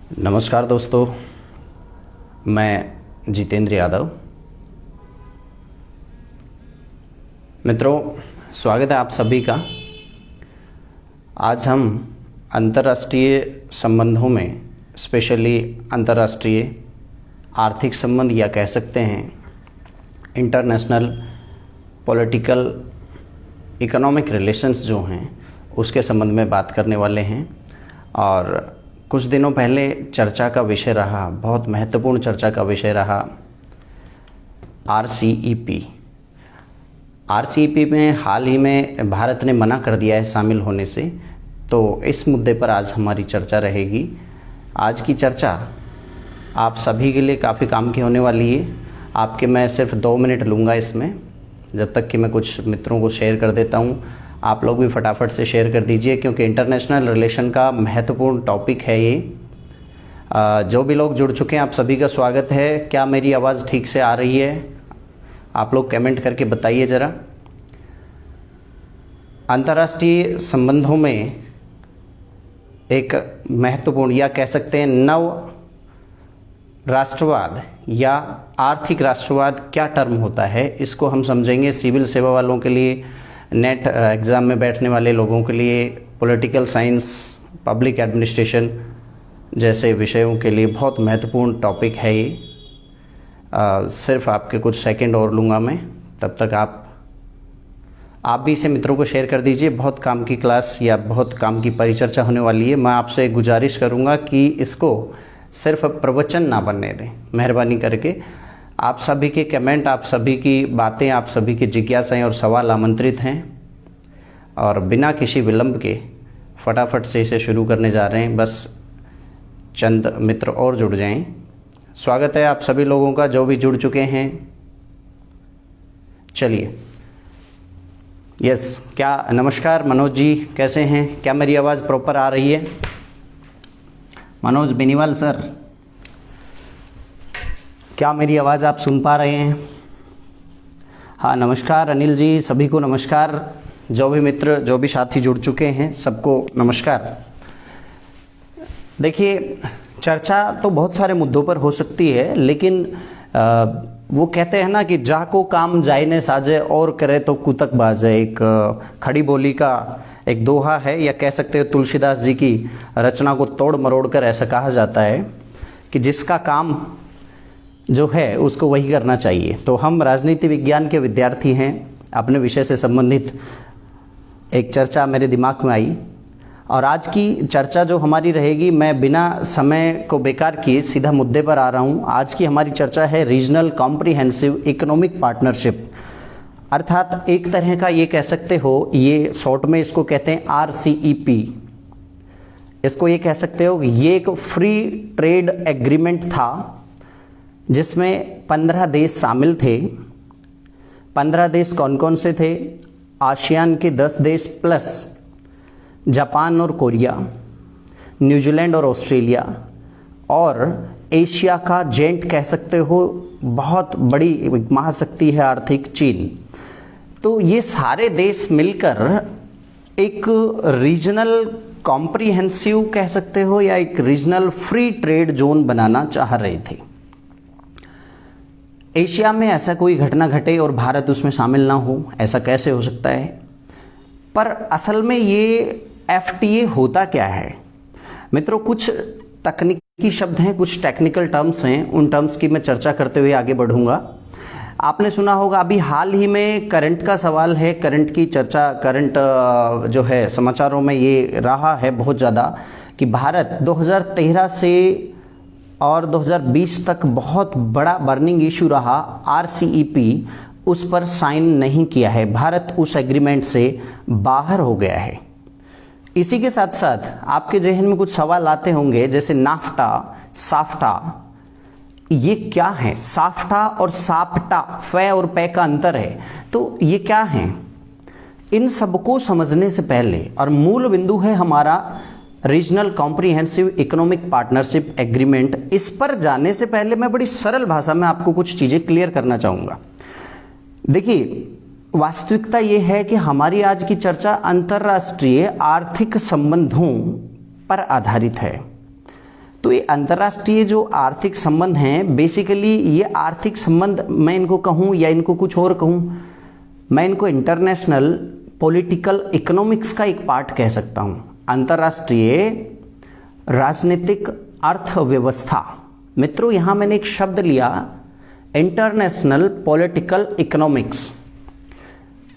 नमस्कार दोस्तों, मैं जितेंद्र यादव। मित्रों, स्वागत है आप सभी का। आज हम अंतर्राष्ट्रीय संबंधों में, स्पेशली अंतर्राष्ट्रीय आर्थिक संबंध या कह सकते हैं इंटरनेशनल पॉलिटिकल इकोनॉमिक रिलेशंस जो हैं उसके संबंध में बात करने वाले हैं। और कुछ दिनों पहले चर्चा का विषय रहा, बहुत महत्वपूर्ण चर्चा का विषय रहा RCEP। RCEP में हाल ही में भारत ने मना कर दिया है शामिल होने से, तो इस मुद्दे पर आज हमारी चर्चा रहेगी। आज की चर्चा आप सभी के लिए काफ़ी काम की होने वाली है। आपके मैं सिर्फ 2 मिनट लूँगा इसमें, जब तक कि मैं कुछ मित्रों को शेयर कर देता हूँ। आप लोग भी फटाफट से शेयर कर दीजिए, क्योंकि इंटरनेशनल रिलेशन का महत्वपूर्ण टॉपिक है ये। जो भी लोग जुड़ चुके हैं आप सभी का स्वागत है। क्या मेरी आवाज़ ठीक से आ रही है? आप लोग कमेंट करके बताइए ज़रा। अंतर्राष्ट्रीय संबंधों में एक महत्वपूर्ण या कह सकते हैं नव राष्ट्रवाद या आर्थिक राष्ट्रवाद क्या टर्म होता है, इसको हम समझेंगे। सिविल सेवा वालों के लिए, नेट एग्ज़ाम में बैठने वाले लोगों के लिए, पॉलिटिकल साइंस, पब्लिक एडमिनिस्ट्रेशन जैसे विषयों के लिए बहुत महत्वपूर्ण टॉपिक है ये। सिर्फ आपके कुछ सेकंड और लूँगा मैं, तब तक आप भी इसे मित्रों को शेयर कर दीजिए। बहुत काम की क्लास या बहुत काम की परिचर्चा होने वाली है। मैं आपसे गुजारिश करूँगा कि इसको सिर्फ प्रवचन ना बनने दें, मेहरबानी करके। आप सभी के कमेंट, आप सभी की बातें, आप सभी की जिज्ञासाएं और सवाल आमंत्रित हैं। और बिना किसी विलंब के फटाफट से इसे शुरू करने जा रहे हैं। बस चंद मित्र और जुड़ जाएं। स्वागत है आप सभी लोगों का जो भी जुड़ चुके हैं। चलिए, यस, क्या नमस्कार मनोज जी, कैसे हैं? क्या मेरी आवाज़ प्रॉपर आ रही है? मनोज बेनीवाल सर, क्या मेरी आवाज़ आप सुन पा रहे हैं? हाँ, नमस्कार अनिल जी, सभी को नमस्कार। जो भी मित्र, जो भी साथी जुड़ चुके हैं, सबको नमस्कार। देखिए, चर्चा तो बहुत सारे मुद्दों पर हो सकती है, लेकिन वो कहते हैं ना कि जाको काम जाय ने साजे और करे तो कुतक बाजे। एक खड़ी बोली का एक दोहा है, या कह सकते हो तुलसीदास जी की रचना को तोड़ मरोड़ कर ऐसा कहा जाता है कि जिसका काम जो है उसको वही करना चाहिए। तो हम राजनीति विज्ञान के विद्यार्थी हैं। अपने विषय से संबंधित एक चर्चा मेरे दिमाग में आई, और आज की चर्चा जो हमारी रहेगी, मैं बिना समय को बेकार किए सीधा मुद्दे पर आ रहा हूँ। आज की हमारी चर्चा है रीजनल कॉम्प्रिहेंसिव इकोनॉमिक पार्टनरशिप, अर्थात एक तरह का ये कह सकते हो, ये शॉर्ट में इसको कहते हैं RCEP। इसको ये कह सकते हो, ये एक फ्री ट्रेड एग्रीमेंट था जिसमें 15 देश शामिल थे। 15 देश कौन कौन से थे? आसियान के 10 देश प्लस जापान और कोरिया, न्यूजीलैंड और ऑस्ट्रेलिया, और एशिया का जेंट कह सकते हो, बहुत बड़ी महाशक्ति है आर्थिक, चीन। तो ये सारे देश मिलकर एक रीजनल कॉम्प्रिहेंसिव कह सकते हो या एक रीजनल फ्री ट्रेड जोन बनाना चाह रहे थे। एशिया में ऐसा कोई घटना घटे और भारत उसमें शामिल ना हो, ऐसा कैसे हो सकता है? पर असल में ये FTA होता क्या है? मित्रों, कुछ तकनीकी शब्द हैं, कुछ टेक्निकल टर्म्स हैं, उन टर्म्स की मैं चर्चा करते हुए आगे बढ़ूंगा। आपने सुना होगा, अभी हाल ही में करंट का सवाल है, करंट की चर्चा, करंट जो है समाचारों में ये रहा है बहुत ज़्यादा कि भारत 2013 से और 2020 तक बहुत बड़ा बर्निंग इशू रहा, RCEP उस पर साइन नहीं किया है। भारत उस एग्रीमेंट से बाहर हो गया है। इसी के साथ साथ आपके जहन में कुछ सवाल आते होंगे, जैसे नाफ्टा, साफ्टा, ये क्या है? साफ्टा और साप्टा, फे और पे का अंतर है, तो ये क्या है? इन सबको समझने से पहले, और मूल बिंदु है हमारा regional comprehensive economic partnership agreement, इस पर जाने से पहले मैं बड़ी सरल भाषा में आपको कुछ चीजें क्लियर करना चाहूंगा। देखिए, वास्तविकता ये है कि हमारी आज की चर्चा अंतर्राष्ट्रीय आर्थिक संबंधों पर आधारित है। तो ये अंतर्राष्ट्रीय जो आर्थिक संबंध हैं, बेसिकली ये आर्थिक संबंध मैं इनको कहूँ या इनको कुछ और कहूँ, मैं इनको इंटरनेशनल पॉलिटिकल इकोनॉमिक्स का एक पार्ट कह सकता हूँ। अंतर्राष्ट्रीय राजनीतिक अर्थव्यवस्था। मित्रों, यहाँ मैंने एक शब्द लिया इंटरनेशनल पॉलिटिकल इकोनॉमिक्स।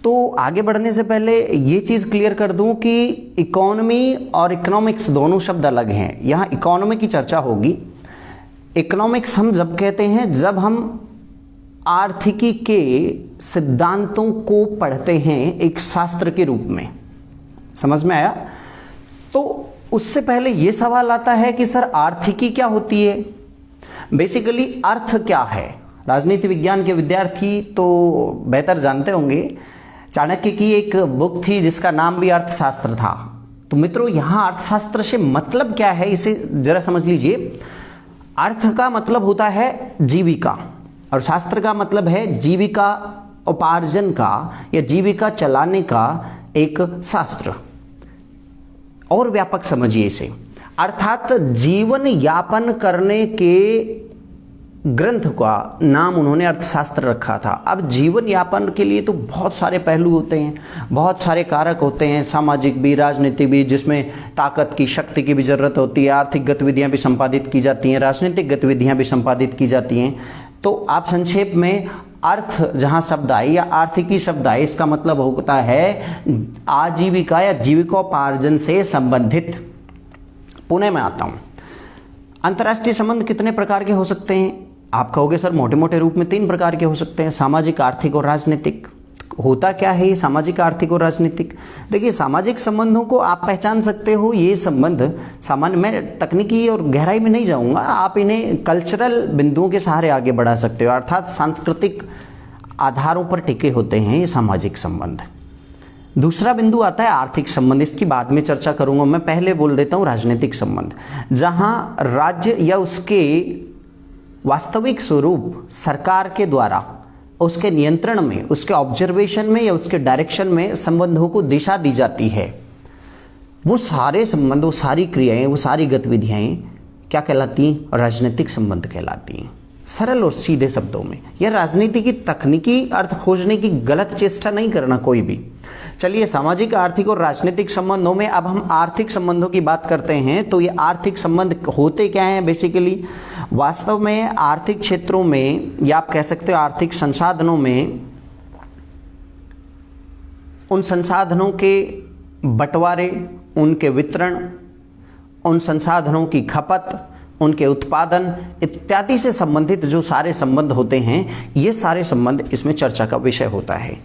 तो आगे बढ़ने से पहले ये चीज़ क्लियर कर दूं कि इकोनॉमी और इकोनॉमिक्स दोनों शब्द अलग हैं। यहाँ इकोनॉमी की चर्चा होगी। इकोनॉमिक्स हम जब कहते हैं जब हम आर्थिकी के सिद्धांतों को पढ़ते हैं एक शास्त्र के रूप में। समझ में आया? तो उससे पहले ये सवाल आता है कि सर आर्थिकी क्या होती है? बेसिकली अर्थ क्या है? राजनीति विज्ञान के विद्यार्थी तो बेहतर जानते होंगे। चाणक्य की एक बुक थी जिसका नाम भी अर्थशास्त्र था। तो मित्रों, यहां अर्थशास्त्र से मतलब क्या है इसे जरा समझ लीजिए। अर्थ का मतलब होता है जीविका और शास्त्र का मतलब है जीविका उपार्जन का या जीविका चलाने का एक शास्त्र। और व्यापक समझिए इसे, अर्थात जीवन यापन करने के ग्रंथ का नाम उन्होंने अर्थशास्त्र रखा था। अब जीवन यापन के लिए तो बहुत सारे पहलू होते हैं, बहुत सारे कारक होते हैं, सामाजिक भी, राजनीतिक भी, जिसमें ताकत की, शक्ति की भी जरूरत होती है। आर्थिक गतिविधियां भी संपादित की जाती हैं, राजनीतिक गतिविधियां भी संपादित की जाती हैं। तो आप संक्षेप में अर्थ जहां शब्द आए या आर्थिकी शब्द आए, इसका मतलब होता है आजीविका या जीविकोपार्जन से संबंधित। पुणे में आता हूं। अंतर्राष्ट्रीय संबंध कितने प्रकार के हो सकते हैं? आप कहोगे सर मोटे मोटे रूप में 3 प्रकार के हो सकते हैं, सामाजिक, आर्थिक और राजनीतिक। होता क्या है ये सामाजिक, आर्थिक और राजनीतिक? देखिए, सामाजिक संबंधों को आप पहचान सकते हो। ये संबंध सामान्य, मैं तकनीकी और गहराई में नहीं जाऊंगा, आप इन्हें कल्चरल बिंदुओं के सहारे आगे बढ़ा सकते हो, अर्थात सांस्कृतिक आधारों पर टिके होते हैं ये सामाजिक संबंध। दूसरा बिंदु आता है आर्थिक संबंध, इसकी बाद में चर्चा करूंगा। मैं पहले बोल देता हूं राजनीतिक संबंध, जहां राज्य या उसके वास्तविक स्वरूप सरकार के द्वारा उसके नियंत्रण में, उसके ऑब्जर्वेशन में या उसके डायरेक्शन में संबंधों को दिशा दी जाती है। वो सारे संबंध, वो सारी क्रियाएं, वो सारी गतिविधियां क्या कहलाती हैं? राजनीतिक संबंध कहलाती हैं। सरल और सीधे शब्दों में, यह राजनीति की तकनीकी अर्थ खोजने की गलत चेष्टा नहीं करना कोई भी। चलिए, सामाजिक, आर्थिक और राजनीतिक संबंधों में अब हम आर्थिक संबंधों की बात करते हैं। तो ये आर्थिक संबंध होते क्या हैं? बेसिकली वास्तव में आर्थिक क्षेत्रों में या आप कह सकते हो आर्थिक संसाधनों में, उन संसाधनों के बंटवारे, उनके वितरण, उन संसाधनों की खपत, उनके उत्पादन इत्यादि से संबंधित जो सारे संबंध होते हैं, ये सारे संबंध इसमें चर्चा का विषय होता है।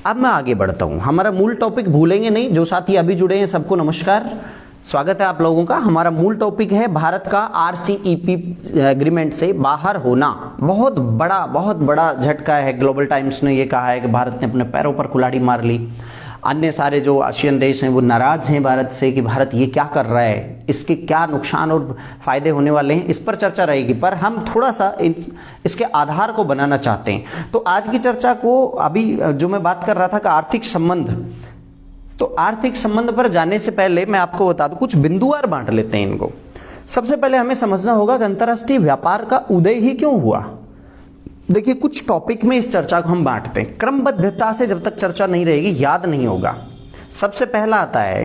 अब मैं आगे बढ़ता हूं। हमारा मूल टॉपिक भूलेंगे नहीं। जो साथी अभी जुड़े हैं सबको नमस्कार, स्वागत है आप लोगों का। हमारा मूल टॉपिक है भारत का RCEP एग्रीमेंट से बाहर होना। बहुत बड़ा झटका है। ग्लोबल टाइम्स ने यह कहा है कि भारत ने अपने पैरों पर कुल्हाड़ी मार ली। अन्य सारे जो आसियान देश हैं वो नाराज हैं भारत से कि भारत ये क्या कर रहा है, इसके क्या नुकसान और फायदे होने वाले हैं, इस पर चर्चा रहेगी। पर हम थोड़ा सा इसके आधार को बनाना चाहते हैं। तो आज की चर्चा को, अभी जो मैं बात कर रहा था कि आर्थिक संबंध, तो आर्थिक संबंध पर जाने से पहले मैं आपको बता दूं, कुछ बिंदुवार बांट लेते हैं इनको। सबसे पहले हमें समझना होगा कि अंतर्राष्ट्रीय व्यापार का उदय ही क्यों हुआ। देखिए, कुछ टॉपिक में इस चर्चा को हम बांटते हैं, क्रमबद्धता से जब तक चर्चा नहीं रहेगी याद नहीं होगा। सबसे पहला आता है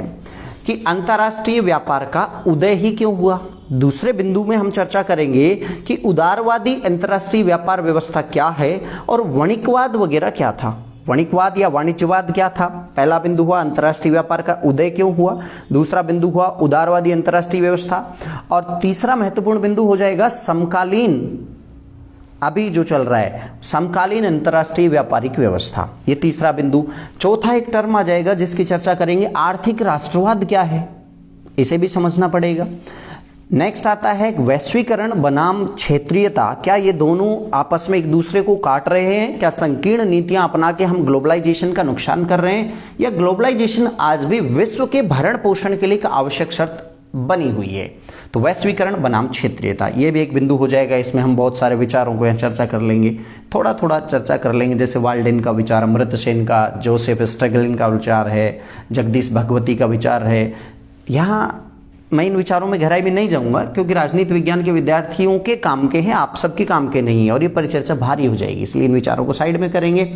कि अंतर्राष्ट्रीय व्यापार का उदय ही क्यों हुआ। दूसरे बिंदु में हम चर्चा करेंगे कि उदारवादी अंतर्राष्ट्रीय व्यापार व्यवस्था क्या है और वणिकवाद वगैरह क्या था, वणिकवाद या वाणिज्यवाद क्या था। पहला बिंदु हुआ अंतर्राष्ट्रीय व्यापार का उदय क्यों हुआ, दूसरा बिंदु हुआ उदारवादी अंतर्राष्ट्रीय व्यवस्था, और तीसरा महत्वपूर्ण बिंदु हो जाएगा समकालीन, अभी जो चल रहा है समकालीन अंतर्राष्ट्रीय व्यापारिक व्यवस्था। ये तीसरा बिंदु। चौथा एक टर्म आ जाएगा जिसकी चर्चा करेंगे, आर्थिक राष्ट्रवाद क्या है, इसे भी समझना पड़ेगा। नेक्स्ट आता है वैश्वीकरण बनाम क्षेत्रीयता। क्या ये दोनों आपस में एक दूसरे को काट रहे हैं? क्या संकीर्ण नीतियां अपना के हम ग्लोबलाइजेशन का नुकसान कर रहे हैं, या ग्लोबलाइजेशन आज भी विश्व के भरण पोषण के लिए एक आवश्यक शर्त बनी हुई है? तो वैश्वीकरण बनाम क्षेत्रीयता, ये भी एक बिंदु हो जाएगा। इसमें हम बहुत सारे विचारों को यहाँ चर्चा कर लेंगे, थोड़ा थोड़ा चर्चा कर लेंगे, जैसे वाल्डेन का विचार, अमर्त्य सेन का, जोसेफ स्ट्रगलिन का विचार है, जगदीश भगवती का विचार है। यहाँ मैं इन विचारों में गहराई में नहीं जाऊंगा क्योंकि राजनीति विज्ञान के विद्यार्थियों के काम के हैं, आप सबके काम के नहीं है और ये परिचर्चा भारी हो जाएगी, इसलिए इन विचारों को साइड में करेंगे।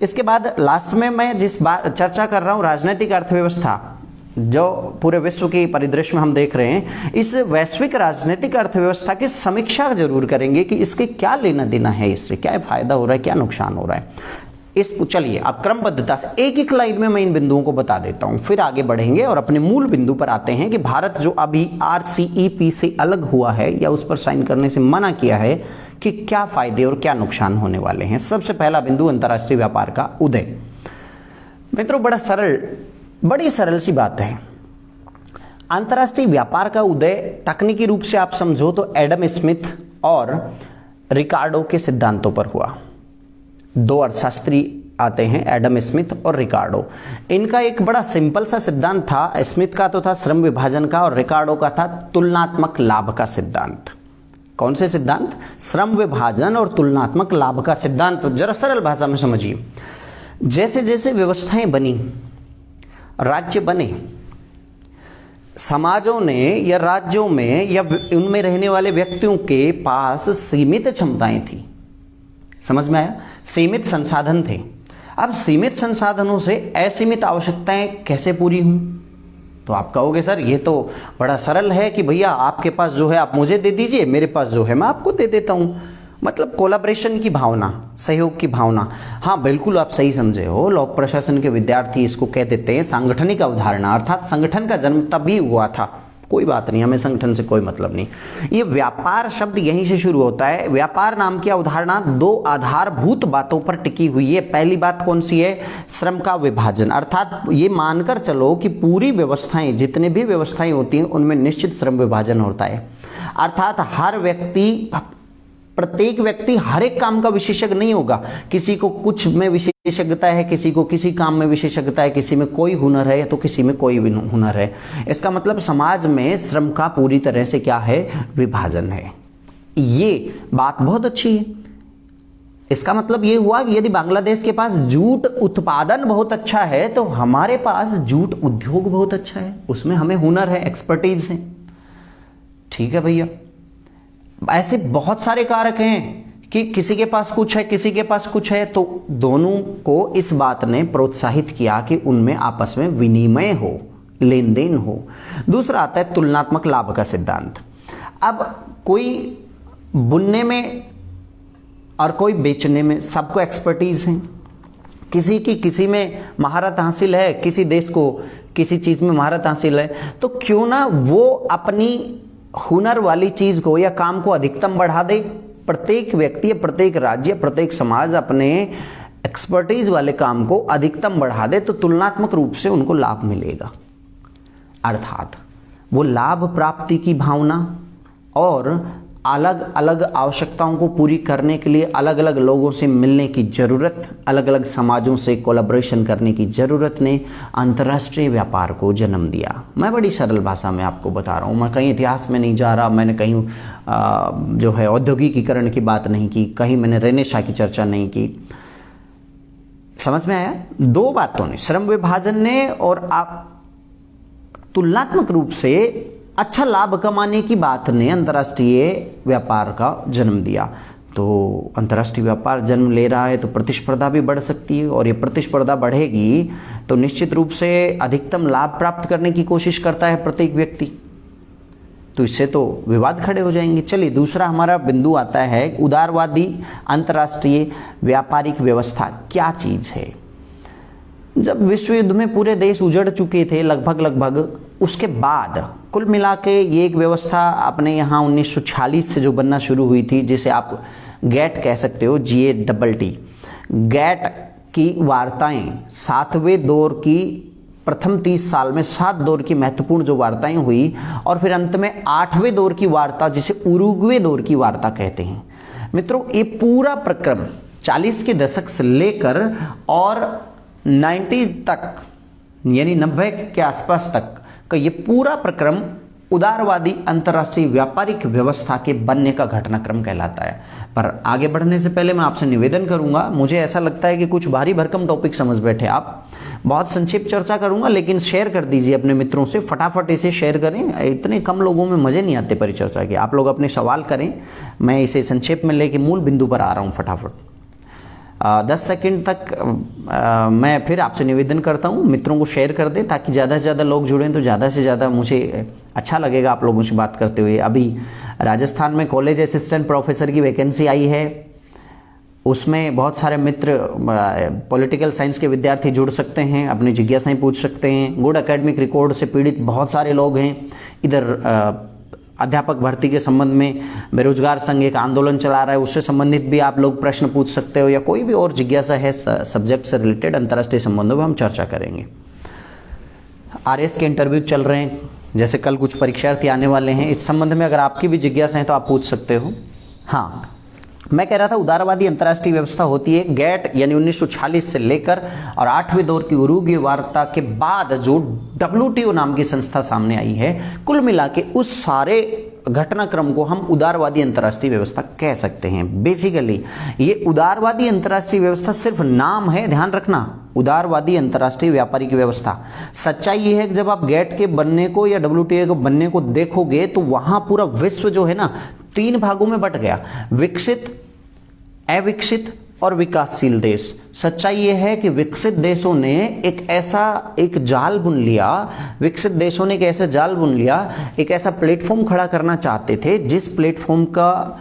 इसके बाद लास्ट में मैं जिस बात चर्चा कर रहा हूं, राजनीतिक अर्थव्यवस्था जो पूरे विश्व के परिदृश्य में हम देख रहे हैं, इस वैश्विक राजनीतिक अर्थव्यवस्था की समीक्षा जरूर करेंगे कि इसके क्या लेना देना है, इससे क्या फायदा हो रहा है, क्या नुकसान हो रहा है। चलिए अब क्रमबद्धता से एक एक लाइन में मैं इन बिंदुओं को बता देता हूं, फिर आगे बढ़ेंगे और अपने मूल बिंदु पर आते हैं कि भारत जो अभी RCEP से अलग हुआ है या उस पर साइन करने से मना किया है, कि क्या फायदे और क्या नुकसान होने वाले हैं। सबसे पहला बिंदु अंतर्राष्ट्रीय व्यापार का उदय। मित्रों बड़ी सरल सी बात है। अंतर्राष्ट्रीय व्यापार का उदय तकनीकी रूप से आप समझो तो एडम स्मिथ और रिकार्डो के सिद्धांतों पर हुआ। दो अर्थशास्त्री आते हैं, एडम स्मिथ और रिकार्डो। इनका एक बड़ा सिंपल सा सिद्धांत था। स्मिथ का तो था श्रम विभाजन का और रिकार्डो का था तुलनात्मक लाभ का सिद्धांत। कौन से सिद्धांत? श्रम विभाजन और तुलनात्मक लाभ का सिद्धांत। जरा सरल भाषा में समझिए। जैसे जैसे व्यवस्थाएं बनी, राज्य बने, समाजों ने या राज्यों में या उनमें रहने वाले व्यक्तियों के पास सीमित क्षमताएं थी। समझ में आया? सीमित संसाधन थे। अब सीमित संसाधनों से असीमित आवश्यकताएं कैसे पूरी हों? तो आप कहोगे सर ये तो बड़ा सरल है कि भैया आपके पास जो है आप मुझे दे दीजिए, मेरे पास जो है मैं आपको दे देता हूं। मतलब कोलैबोरेशन की भावना, सहयोग की भावना। हाँ बिल्कुल आप सही समझे हो। लोक प्रशासन के विद्यार्थी इसको कह देते हैं सांगठनिक अवधारणा, अर्थात संगठन का जन्म तभी हुआ था। कोई बात नहीं, हमें संगठन से कोई मतलब नहीं। ये व्यापार शब्द यहीं से शुरू होता है। व्यापार नाम की अवधारणा दो आधारभूत बातों पर टिकी हुई है। पहली बात कौन सी है? श्रम का विभाजन। अर्थात ये मानकर चलो कि पूरी व्यवस्थाएं, जितने भी व्यवस्थाएं होती हैं उनमें निश्चित श्रम विभाजन होता है। अर्थात प्रत्येक व्यक्ति हर एक काम का विशेषज्ञ नहीं होगा। किसी को कुछ में विशेषज्ञता है, किसी को किसी काम में विशेषज्ञता है, किसी में कोई हुनर है तो किसी में कोई भी हुनर है। इसका मतलब समाज में श्रम का पूरी तरह से क्या है? विभाजन है। ये बात बहुत अच्छी है। इसका मतलब ये हुआ कि यदि बांग्लादेश के पास जूट उत्पादन बहुत अच्छा है तो हमारे पास जूट उद्योग बहुत अच्छा है, उसमें हमें हुनर है, एक्सपर्टीज है। ठीक है भैया। ऐसे बहुत सारे कारक हैं कि किसी के पास कुछ है, किसी के पास कुछ है, तो दोनों को इस बात ने प्रोत्साहित किया कि उनमें आपस में विनिमय हो, लेन देन हो। दूसरा आता है तुलनात्मक लाभ का सिद्धांत। अब कोई बुनने में और कोई बेचने में, सबको एक्सपर्टीज है। किसी में महारत हासिल है, किसी देश को किसी चीज में महारत हासिल है, तो क्यों ना वो अपनी हुनर वाली चीज को या काम को अधिकतम बढ़ा दे। प्रत्येक व्यक्ति, प्रत्येक राज्य, प्रत्येक समाज अपने एक्सपर्टीज वाले काम को अधिकतम बढ़ा दे तो तुलनात्मक रूप से उनको लाभ मिलेगा। अर्थात वो लाभ प्राप्ति की भावना और अलग अलग आवश्यकताओं को पूरी करने के लिए अलग अलग लोगों से मिलने की जरूरत, अलग अलग समाजों से कोलैबोरेशन करने की जरूरत ने अंतर्राष्ट्रीय व्यापार को जन्म दिया। मैं बड़ी सरल भाषा में आपको बता रहा हूँ, मैं कहीं इतिहास में नहीं जा रहा, मैंने कहीं जो है औद्योगिकीकरण की बात नहीं की, कहीं मैंने रेनेसां की चर्चा नहीं की। समझ में आया? दो बातों ने, श्रम विभाजन ने और तुलनात्मक रूप से अच्छा लाभ कमाने की बात ने अंतर्राष्ट्रीय व्यापार का जन्म दिया। तो अंतर्राष्ट्रीय व्यापार जन्म ले रहा है तो प्रतिस्पर्धा भी बढ़ सकती है, और ये प्रतिस्पर्धा बढ़ेगी तो निश्चित रूप से अधिकतम लाभ प्राप्त करने की कोशिश करता है प्रत्येक व्यक्ति, तो इससे तो विवाद खड़े हो जाएंगे। चलिए दूसरा हमारा बिंदु आता है उदारवादी अंतर्राष्ट्रीय व्यापारिक व्यवस्था क्या चीज है। जब विश्व युद्ध में पूरे देश उजड़ चुके थे लगभग, उसके बाद कुल मिला के ये एक व्यवस्था अपने यहाँ 1946 से जो बनना शुरू हुई थी, जिसे आप गैट कह सकते हो, GATT। गैट की वार्ताएं 7वें दौर की, प्रथम 30 साल में 7 दौर की महत्वपूर्ण जो वार्ताएं हुई, और फिर अंत में 8वें दौर की वार्ता जिसे उरुग्वे दौर की वार्ता कहते हैं। मित्रों ये पूरा प्रक्रम 40 के दशक से लेकर और 90 तक, यानी 90 के आसपास तक का ये पूरा प्रक्रम उदारवादी अंतर्राष्ट्रीय व्यापारिक व्यवस्था के बनने का घटनाक्रम कहलाता है। पर आगे बढ़ने से पहले मैं आपसे निवेदन करूंगा, मुझे ऐसा लगता है कि कुछ भारी भरकम टॉपिक समझ बैठे आप। बहुत संक्षिप्त चर्चा करूंगा, लेकिन शेयर कर दीजिए अपने मित्रों से, फटाफट इसे शेयर करें। इतने कम लोगों में मजे नहीं आते परिचर्चा के। आप लोग अपने सवाल करें, मैं इसे संक्षेप में लेके मूल बिंदु पर आ रहा हूं फटाफट। 10 सेकंड तक मैं फिर आपसे निवेदन करता हूं, मित्रों को शेयर कर दें ताकि ज़्यादा से ज़्यादा लोग जुड़ें, तो ज़्यादा से ज़्यादा मुझे अच्छा लगेगा आप लोगों से बात करते हुए। अभी राजस्थान में कॉलेज असिस्टेंट प्रोफेसर की वैकेंसी आई है, उसमें बहुत सारे मित्र पॉलिटिकल साइंस के विद्यार्थी जुड़ सकते हैं, अपनी जिज्ञासाएं पूछ सकते हैं। गुड एकेडमिक रिकॉर्ड से पीड़ित बहुत सारे लोग हैं। इधर अध्यापक भर्ती के संबंध में बेरोजगार संघ एक आंदोलन चला रहा है, उससे संबंधित भी आप लोग प्रश्न पूछ सकते हो, या कोई भी और जिज्ञासा है सब्जेक्ट से रिलेटेड अंतर्राष्ट्रीय संबंधों में हम चर्चा करेंगे। आरएस के इंटरव्यू चल रहे हैं, जैसे कल कुछ परीक्षार्थी आने वाले हैं, इस संबंध में अगर आपकी भी जिज्ञासा है तो आप पूछ सकते हो। हाँ, मैं कह रहा था उदारवादी अंतर्राष्ट्रीय व्यवस्था होती है गेट यानी 1946 से लेकर और 8वें दौर की उरुग्वे वार्ता के बाद जो WTO नाम की संस्था सामने आई है, कुल मिला के उस सारे घटनाक्रम को हम उदारवादी अंतर्राष्ट्रीय व्यवस्था कह सकते हैं। बेसिकली ये उदारवादी अंतर्राष्ट्रीय व्यवस्था सिर्फ नाम है, ध्यान रखना, उदारवादी अंतर्राष्ट्रीय व्यापारिक व्यवस्था। सच्चाई ये है कि जब आप गेट के बनने को या WTO के बनने को देखोगे तो वहां पूरा विश्व जो है ना 3 भागों में बट गया, विकसित, अविकसित और विकासशील देश। सच्चाई यह है कि विकसित देशों ने एक जाल बुन लिया, विकसित देशों ने एक ऐसा जाल बुन लिया, एक ऐसा प्लेटफॉर्म खड़ा करना चाहते थे जिस प्लेटफॉर्म का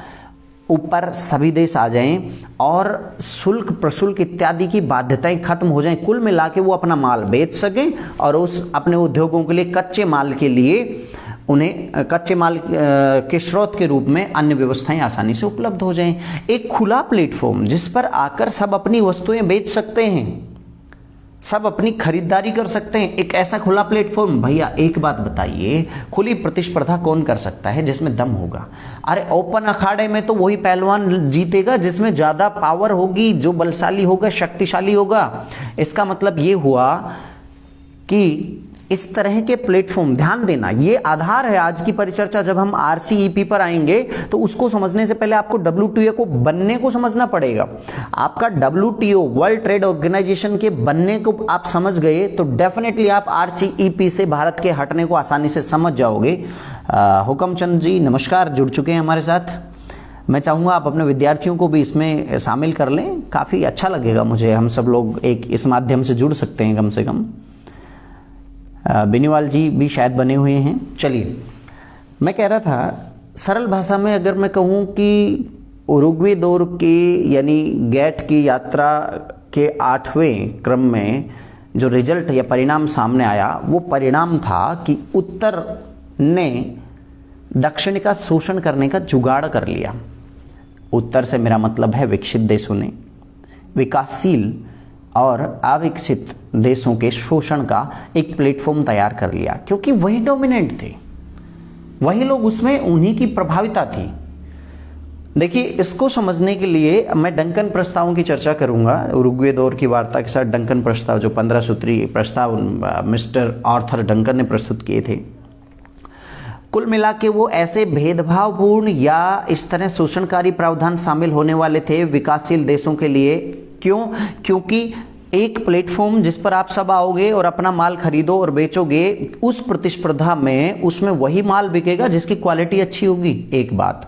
ऊपर सभी देश आ जाएं और शुल्क प्रशुल्क इत्यादि की बाध्यताएं खत्म हो जाएं, कुल मिला के वो अपना माल बेच सकें और उस अपने उद्योगों के लिए कच्चे माल के लिए उन्हें कच्चे माल के स्रोत के रूप में अन्य व्यवस्थाएं आसानी से उपलब्ध हो जाएं। एक खुला प्लेटफॉर्म जिस पर आकर सब अपनी वस्तुएं बेच सकते हैं, सब अपनी खरीदारी कर सकते हैं, एक ऐसा खुला प्लेटफॉर्म। भैया एक बात बताइए, खुली प्रतिस्पर्धा कौन कर सकता है जिसमें दम होगा? अरे ओपन अखाड़े में तो वही पहलवान जीतेगा जिसमें ज्यादा पावर होगी, जो बलशाली होगा, शक्तिशाली होगा। इसका मतलब ये हुआ कि इस तरह के प्लेटफॉर्म, ध्यान देना, ये आधार है आज की परिचर्चा। जब हम RCEP पर आएंगे तो उसको समझने से पहले आपको WTO को बनने को समझना पड़ेगा। आपका WTO वर्ल्ड ट्रेड ऑर्गेनाइजेशन के बनने को आप समझ गए तो डेफिनेटली आप RCEP से भारत के हटने को आसानी से समझ जाओगे। हुकमचंद जी नमस्कार, जुड़ चुके हैं हमारे साथ। मैं चाहूँगा आप अपने विद्यार्थियों को भी इसमें शामिल कर लें, काफ़ी अच्छा लगेगा मुझे, हम सब लोग एक इस माध्यम से जुड़ सकते हैं कम से कम। बेनीवाल जी भी शायद बने हुए हैं। चलिए, मैं कह रहा था सरल भाषा में अगर मैं कहूँ कि उरुग्वे दौर की यानी गेट की यात्रा के 8वें क्रम में जो रिजल्ट या परिणाम सामने आया, वो परिणाम था कि उत्तर ने दक्षिण का शोषण करने का जुगाड़ कर लिया। उत्तर से मेरा मतलब है विकसित देशों ने विकासशील और अविकसित देशों के शोषण का एक प्लेटफॉर्म तैयार कर लिया, क्योंकि वही डोमिनेंट थे, वही लोग, उसमें उन्हीं की प्रभाविता थी। देखिए, इसको समझने के लिए मैं डंकन प्रस्तावों की चर्चा करूंगा। उरुग्वे दौर की वार्ता के साथ डंकन प्रस्ताव, जो 15 सूत्री प्रस्ताव मिस्टर आर्थर डंकन ने प्रस्तुत किए थे, कुल मिला के वो ऐसे भेदभावपूर्ण या इस तरह शोषणकारी प्रावधान शामिल होने वाले थे विकासशील देशों के लिए। क्यों? क्योंकि एक प्लेटफॉर्म जिस पर आप सब आओगे और अपना माल खरीदो और बेचोगे, उस प्रतिस्पर्धा में उसमें वही माल बिकेगा जिसकी क्वालिटी अच्छी होगी। एक बात,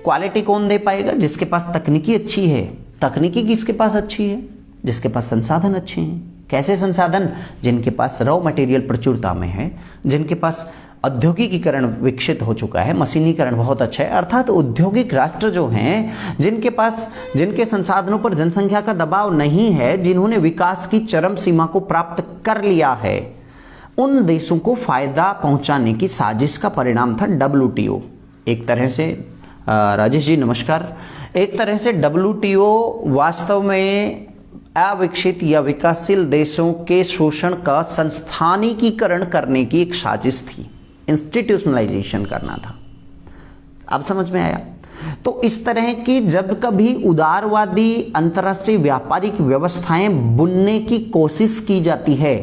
क्वालिटी कौन दे पाएगा? जिसके पास तकनीकी अच्छी है। तकनीकी किसके पास अच्छी है? जिसके पास संसाधन अच्छे हैं। कैसे संसाधन? जिनके पास रॉ मटेरियल प्रचुरता में है, जिनके पास औद्योगिकीकरण विकसित हो चुका है, मशीनीकरण बहुत अच्छा है, अर्थात औद्योगिक राष्ट्र जो हैं, जिनके संसाधनों पर जनसंख्या का दबाव नहीं है, जिन्होंने विकास की चरम सीमा को प्राप्त कर लिया है, उन देशों को फायदा पहुंचाने की साजिश का परिणाम था WTO। एक तरह से राजेश जी नमस्कार, एक तरह से WTO वास्तव में अविकसित या विकासशील देशों के शोषण का संस्थानिकीकरण करने की एक साजिश थी, इंस्टीट्यूशनलाइजेशन करना था। अब समझ में आया? तो इस तरह की जब कभी उदारवादी अंतर्राष्ट्रीय व्यापारिक व्यवस्थाएं बुनने की कोशिश की जाती है,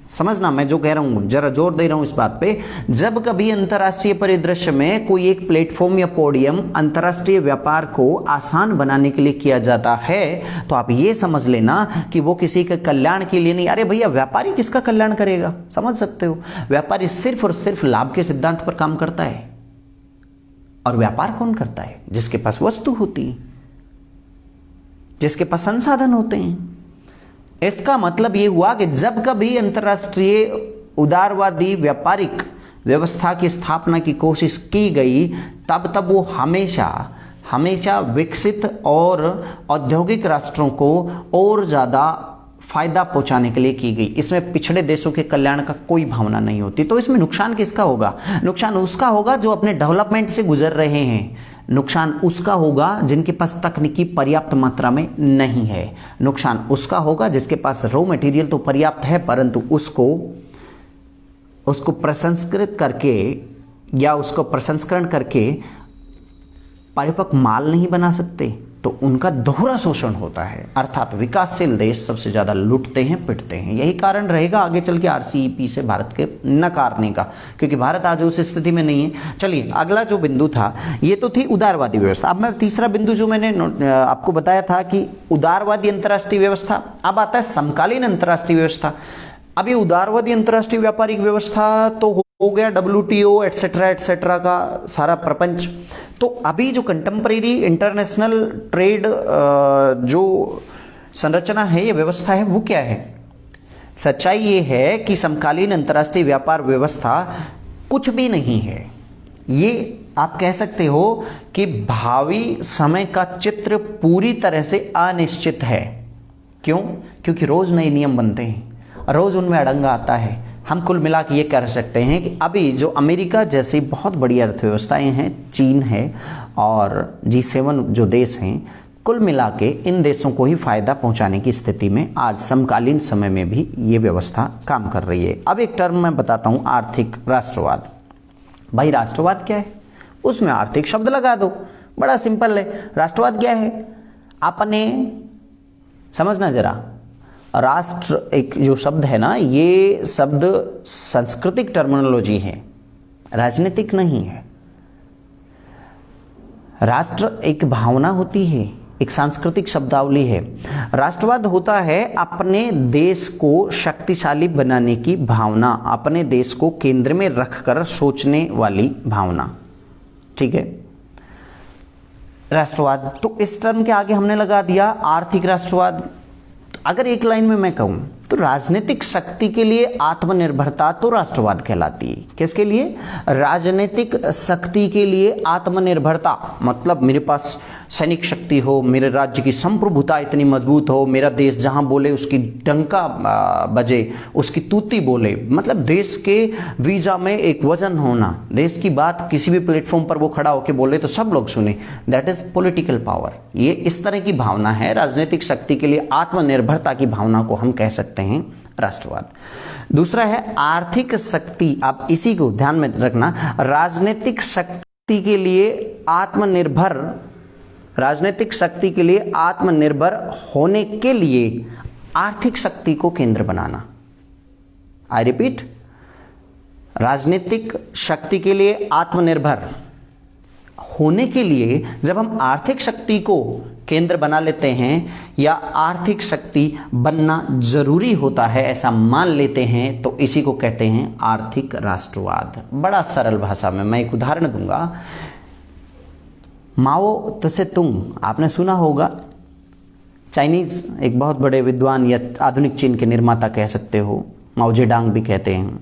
समझना मैं जो कह रहा हूं, जरा जोर दे रहा हूं इस बात पे। जब कभी अंतर्राष्ट्रीय परिदृश्य में कोई एक प्लेटफॉर्म या पोडियम अंतर्राष्ट्रीय व्यापार को आसान बनाने के लिए किया जाता है, तो आप ये समझ लेना कि वो किसी के कल्याण के लिए नहीं। अरे भैया, व्यापारी किसका कल्याण करेगा? समझ सकते हो, व्यापारी सिर्फ और सिर्फ लाभ के सिद्धांत पर काम करता है। और व्यापार कौन करता है? जिसके पास वस्तु होती है, जिसके पास संसाधन होते हैं। इसका मतलब यह हुआ कि जब कभी अंतर्राष्ट्रीय उदारवादी व्यापारिक व्यवस्था की स्थापना की कोशिश की गई, तब तब वो हमेशा विकसित और औद्योगिक राष्ट्रों को और ज्यादा फायदा पहुंचाने के लिए की गई। इसमें पिछड़े देशों के कल्याण का कोई भावना नहीं होती। तो इसमें नुकसान किसका होगा? नुकसान उसका होगा जो अपने डेवलपमेंट से गुजर रहे हैं। नुकसान उसका होगा जिनके पास तकनीकी पर्याप्त मात्रा में नहीं है। नुकसान उसका होगा जिसके पास रॉ मटेरियल तो पर्याप्त है, परंतु उसको प्रसंस्कृत करके या उसको प्रसंस्करण करके परिपक्व माल नहीं बना सकते, तो उनका दोहरा शोषण होता है। अर्थात विकासशील देश सबसे ज्यादा लूटते हैं, पिटते हैं। यही कारण रहेगा आगे चल के RCEP से भारत के नकारने का, क्योंकि भारत आज उस स्थिति में नहीं है। चलिए, अगला जो बिंदु था, ये तो थी उदारवादी व्यवस्था। अब मैं तीसरा बिंदु जो मैंने आपको बताया था कि उदारवादी अंतर्राष्ट्रीय व्यवस्था, अब आता है समकालीन अंतर्राष्ट्रीय व्यवस्था। अब ये उदारवादी अंतर्राष्ट्रीय व्यापारिक व्यवस्था तो हो गया WTO एटसेट्रा का सारा प्रपंच। तो अभी जो कंटेम्परेरी इंटरनेशनल ट्रेड जो संरचना है, ये व्यवस्था है, वो क्या है? सच्चाई ये है कि समकालीन अंतर्राष्ट्रीय व्यापार व्यवस्था कुछ भी नहीं है। ये आप कह सकते हो कि भावी समय का चित्र पूरी तरह से अनिश्चित है। क्यों? क्योंकि रोज नए नियम बनते हैं, रोज उनमें अड़ंगा आता है। हम कुल मिला के ये कह सकते हैं कि अभी जो अमेरिका जैसी बहुत बड़ी अर्थव्यवस्थाएं हैं, चीन है और G7 जो देश हैं, कुल मिला के इन देशों को ही फायदा पहुंचाने की स्थिति में आज समकालीन समय में भी ये व्यवस्था काम कर रही है। अब एक टर्म मैं बताता हूं, आर्थिक राष्ट्रवाद। भाई, राष्ट्रवाद क्या है? उसमें आर्थिक शब्द लगा दो, बड़ा सिंपल है। राष्ट्रवाद क्या है? आपने समझना जरा, राष्ट्र एक जो शब्द है ना, ये शब्द सांस्कृतिक टर्मिनोलॉजी है, राजनीतिक नहीं है। राष्ट्र एक भावना होती है, एक सांस्कृतिक शब्दावली है। राष्ट्रवाद होता है अपने देश को शक्तिशाली बनाने की भावना, अपने देश को केंद्र में रखकर सोचने वाली भावना। ठीक है, राष्ट्रवाद। तो इस टर्म के आगे हमने लगा दिया आर्थिक राष्ट्रवाद। अगर एक लाइन में मैं कहूं तो राजनीतिक शक्ति के लिए आत्मनिर्भरता तो राष्ट्रवाद कहलाती है। किसके लिए? राजनीतिक शक्ति के लिए आत्मनिर्भरता, मतलब मेरे पास सैनिक शक्ति हो, मेरे राज्य की संप्रभुता इतनी मजबूत हो, मेरा देश जहां बोले उसकी डंका बजे, उसकी तूती बोले, मतलब देश के वीजा में एक वजन होना, देश की बात किसी भी प्लेटफॉर्म पर वो खड़ा होकर बोले तो सब लोग सुने। That is political power. ये इस तरह की भावना है। राजनीतिक शक्ति के लिए आत्मनिर्भरता की भावना को हम कह सकते हैं राष्ट्रवाद। दूसरा है आर्थिक शक्ति। आप इसी को ध्यान में रखना, राजनीतिक शक्ति के लिए आत्मनिर्भर, राजनीतिक शक्ति के लिए आत्मनिर्भर होने के लिए आर्थिक शक्ति को केंद्र बनाना। आई रिपीट, राजनीतिक शक्ति के लिए आत्मनिर्भर होने के लिए जब हम आर्थिक शक्ति को केंद्र बना लेते हैं या आर्थिक शक्ति बनना जरूरी होता है ऐसा मान लेते हैं, तो इसी को कहते हैं आर्थिक राष्ट्रवाद। बड़ा सरल भाषा में मैं एक उदाहरण दूंगा। माओ त्से तुंग आपने सुना होगा, चाइनीज एक बहुत बड़े विद्वान या आधुनिक चीन के निर्माता कह सकते हो, माओ जेडांग भी कहते हैं।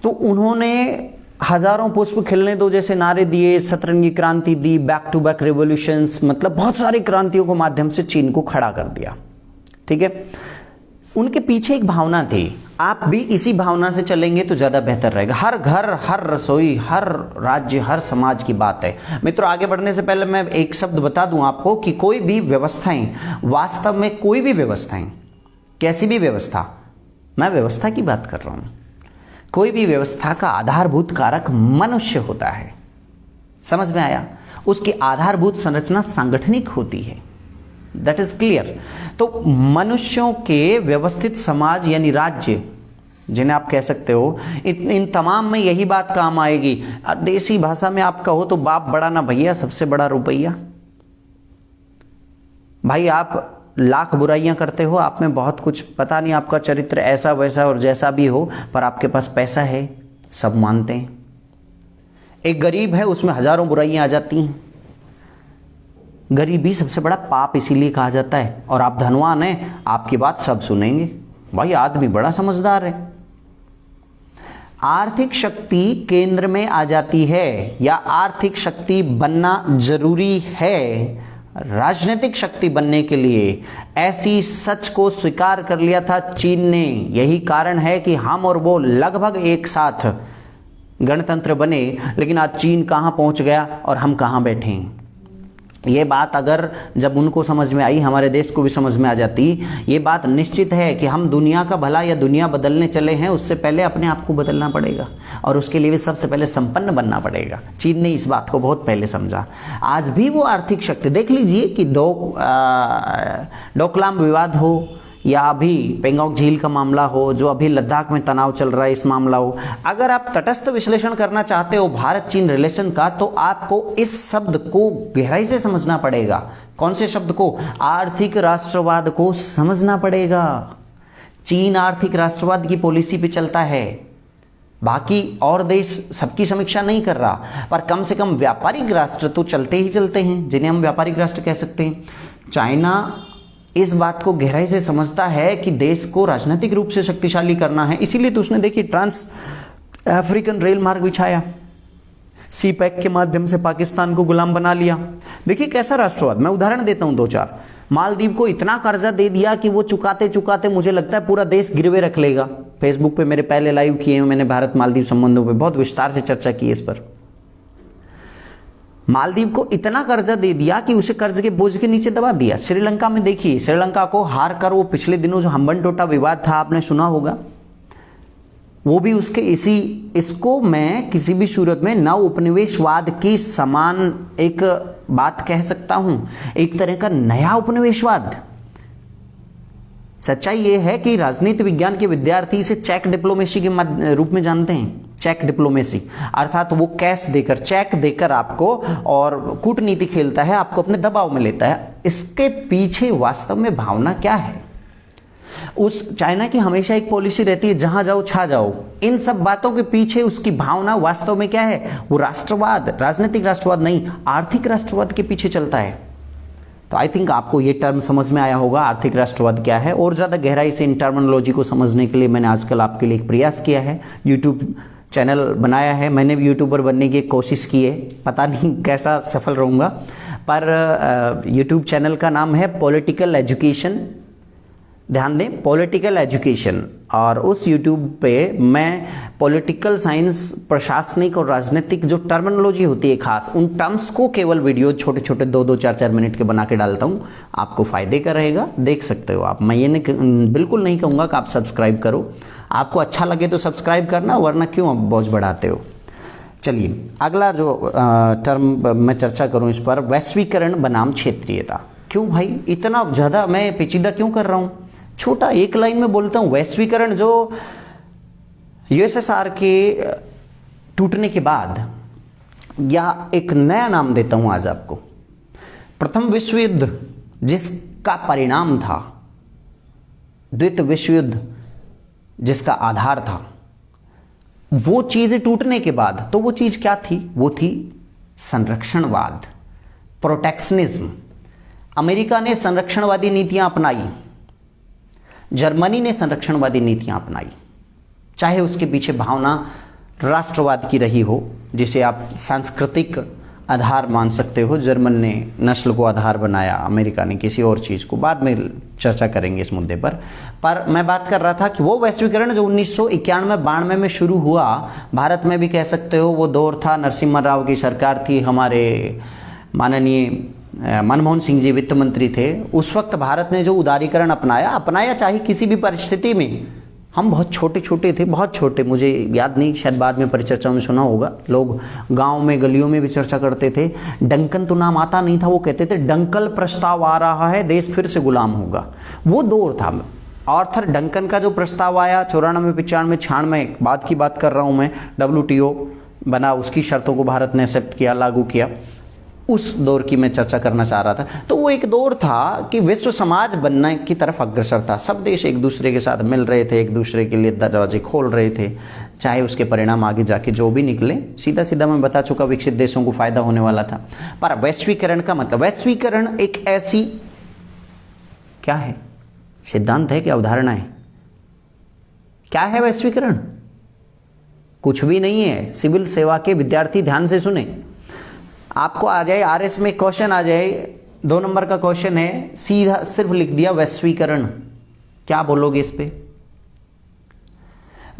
तो उन्होंने हजारों पुष्प खिलने दो जैसे नारे दिए, सतरंगी क्रांति दी, बैक टू बैक रिवॉल्यूशंस, मतलब बहुत सारी क्रांतियों के माध्यम से चीन को खड़ा कर दिया। ठीक है, उनके पीछे एक भावना थी। आप भी इसी भावना से चलेंगे तो ज्यादा बेहतर रहेगा। हर घर, हर रसोई, हर राज्य, हर समाज की बात है। मित्रों, आगे बढ़ने से पहले मैं एक शब्द बता दूं आपको कि कोई भी व्यवस्थाएं, वास्तव में कोई भी व्यवस्थाएं, कैसी भी व्यवस्था, मैं व्यवस्था की बात कर रहा हूं, कोई भी व्यवस्था का आधारभूत कारक मनुष्य होता है। समझ में आया? उसकी आधारभूत संरचना सांगठनिक होती है। That is clear. तो मनुष्यों के व्यवस्थित समाज यानी राज्य जिन्हें आप कह सकते हो, इन तमाम में यही बात काम आएगी। देसी भाषा में आप कहो तो बाप बड़ा ना भैया, सबसे बड़ा रुपया। भाई आप लाख बुराइयां करते हो, आप में बहुत कुछ, पता नहीं आपका चरित्र ऐसा वैसा और जैसा भी हो, पर आपके पास पैसा है, सब मानते हैं। एक गरीब है, उसमें हजारों बुराइयां आ जाती हैं। गरीबी सबसे बड़ा पाप इसीलिए कहा जाता है। और आप धनवान हैं, आपकी बात सब सुनेंगे। भाई आदमी बड़ा समझदार है। आर्थिक शक्ति केंद्र में आ जाती है या आर्थिक शक्ति बनना जरूरी है राजनीतिक शक्ति बनने के लिए, ऐसी सच को स्वीकार कर लिया था चीन ने। यही कारण है कि हम और वो लगभग एक साथ गणतंत्र बने, लेकिन आज चीन कहां पहुंच गया और हम कहां बैठे हैं। ये बात अगर जब उनको समझ में आई, हमारे देश को भी समझ में आ जाती। ये बात निश्चित है कि हम दुनिया का भला या दुनिया बदलने चले हैं, उससे पहले अपने आप को बदलना पड़ेगा और उसके लिए भी सबसे पहले संपन्न बनना पड़ेगा। चीन ने इस बात को बहुत पहले समझा। आज भी वो आर्थिक शक्ति, देख लीजिए कि डोकलाम विवाद हो या अभी पेंगोंग झील का मामला हो, जो अभी लद्दाख में तनाव चल रहा है, इस मामला हो, अगर आप तटस्थ विश्लेषण करना चाहते हो भारत चीन रिलेशन का, तो आपको इस शब्द को गहराई से समझना पड़ेगा। कौन से शब्द को? आर्थिक राष्ट्रवाद को समझना पड़ेगा। चीन आर्थिक राष्ट्रवाद की पॉलिसी पे चलता है, बाकी और देश सबकी समीक्षा नहीं कर रहा, पर कम से कम व्यापारिक राष्ट्र तो चलते ही चलते हैं, जिन्हें हम व्यापारिक राष्ट्र कह सकते हैं। चाइना इस बात को गहराई से समझता है कि देश को राजनीतिक रूप से शक्तिशाली करना है, इसीलिए तो उसने देखिए ट्रांस अफ्रीकन रेल मार्ग बिछाया, सी पैक के माध्यम से पाकिस्तान को गुलाम बना लिया। देखिए कैसा राष्ट्रवाद। मैं उदाहरण देता हूं 2-4। मालदीव को इतना कर्जा दे दिया कि वो चुकाते चुकाते मुझे लगता है पूरा देश गिरवे रख लेगा। फेसबुक पे मेरे पहले लाइव किए हैं मैंने, भारत मालदीव संबंधों पे बहुत विस्तार से चर्चा की है इस पर। मालदीव को इतना कर्जा दे दिया कि उसे कर्ज के बोझ के नीचे दबा दिया। श्रीलंका में देखिए, श्रीलंका को हार कर वो पिछले दिनों जो हम्बनटोटा विवाद था, आपने सुना होगा, वो भी उसके इसको मैं किसी भी सूरत में नव उपनिवेशवाद की समान एक बात कह सकता हूं, एक तरह का नया उपनिवेशवाद। सच्चाई ये है कि राजनीति विज्ञान के विद्यार्थी इसे चेक डिप्लोमेसी के रूप में जानते हैं। चेक डिप्लोमेसी अर्थात वो कैश देकर, चेक देकर आपको और कूटनीति खेलता है, आपको अपने दबाव में लेता है। इसके पीछे वास्तव में भावना क्या है? उस चाइना की हमेशा एक पॉलिसी रहती है, जहां जाओ छा जाओ। इन सब बातों के पीछे उसकी भावना वास्तव में क्या है? वो राष्ट्रवाद, राजनीतिक राष्ट्रवाद नहीं, आर्थिक राष्ट्रवाद के पीछे चलता है। तो आई थिंक आपको ये टर्म समझ में आया होगा, आर्थिक राष्ट्रवाद क्या है। और ज़्यादा गहराई से इन टर्मिनोलॉजी को समझने के लिए मैंने आजकल आपके लिए एक प्रयास किया है, यूट्यूब चैनल बनाया है। मैंने भी यूट्यूबर बनने की कोशिश की है, पता नहीं कैसा सफल रहूँगा, पर यूट्यूब चैनल का नाम है पॉलिटिकल एजुकेशन। ध्यान दें, पॉलिटिकल एजुकेशन। और उस यूट्यूब पे मैं पॉलिटिकल साइंस, प्रशासनिक और राजनीतिक जो टर्मिनोलॉजी होती है खास, उन टर्म्स को केवल वीडियो छोटे छोटे 2-2, 4-4 मिनट के बना के डालता हूँ। आपको फायदे का रहेगा, देख सकते हो आप। मैं ये बिल्कुल नहीं कहूँगा कि आप सब्सक्राइब करो, आपको अच्छा लगे तो सब्सक्राइब करना, वरना क्यों आप बोझ बढ़ाते हो। चलिए अगला जो टर्म मैं चर्चा करूँ इस पर, वैश्वीकरण बनाम क्षेत्रीयता। क्यों भाई इतना ज़्यादा मैं पेचीदा क्यों कर रहा हूँ? छोटा एक लाइन में बोलता हूं। वैश्वीकरण जो यूएसएसआर के टूटने के बाद, या एक नया नाम देता हूं आज आपको, प्रथम विश्व युद्ध जिसका परिणाम था, द्वितीय विश्व युद्ध जिसका आधार था, वो चीजें टूटने के बाद, तो वो चीज क्या थी? वो थी संरक्षणवाद, प्रोटेक्शनिज्म। अमेरिका ने संरक्षणवादी नीतियां अपनाई, जर्मनी ने संरक्षणवादी नीतियां अपनाई, चाहे उसके पीछे भावना राष्ट्रवाद की रही हो, जिसे आप सांस्कृतिक आधार मान सकते हो। जर्मन ने नस्ल को आधार बनाया, अमेरिका ने किसी और चीज़ को, बाद में चर्चा करेंगे इस मुद्दे पर मैं बात कर रहा था कि वो वैश्वीकरण जो 1991-92 में शुरू हुआ, भारत में भी कह सकते हो वो दौर था, नरसिम्हा राव की सरकार थी, हमारे माननीय मनमोहन सिंह जी वित्त मंत्री थे। उस वक्त भारत ने जो उदारीकरण अपनाया, चाहे किसी भी परिस्थिति में, हम बहुत छोटे छोटे थे, बहुत छोटे, मुझे याद नहीं, शायद बाद में परिचर्चा में सुना होगा, लोग गांव में गलियों में भी चर्चा करते थे। डंकन तो नाम आता नहीं था, वो कहते थे डंकल प्रस्ताव आ रहा है, देश फिर से गुलाम होगा। वो दौर था। आर्थर डंकन का जो प्रस्ताव आया 94, 95, 96 बाद की बात कर रहा हूं मैं, WTO बना, उसकी शर्तों को भारत ने एक्सेप्ट किया, लागू किया, उस दौर की मैं चर्चा करना चाह रहा था। तो वो एक दौर था कि विश्व समाज बनने की तरफ अग्रसर था, सब देश एक दूसरे के साथ मिल रहे थे, एक दूसरे के लिए दरवाजे खोल रहे थे, चाहे उसके परिणाम आगे जाके जो भी निकले, सीधा सीधा मैं बता चुका, विकसित देशों को फायदा होने वाला था। पर वैश्वीकरण का मतलब, वैश्वीकरण एक ऐसी क्या है, सिद्धांत है कि अवधारणा है? क्या है वैश्वीकरण? कुछ भी नहीं है। सिविल सेवा के विद्यार्थी ध्यान से सुने, आपको आ जाए RS में क्वेश्चन आ जाए, 2 नंबर का क्वेश्चन है, सीधा सिर्फ लिख दिया वैश्वीकरण, क्या बोलोगे इस पे?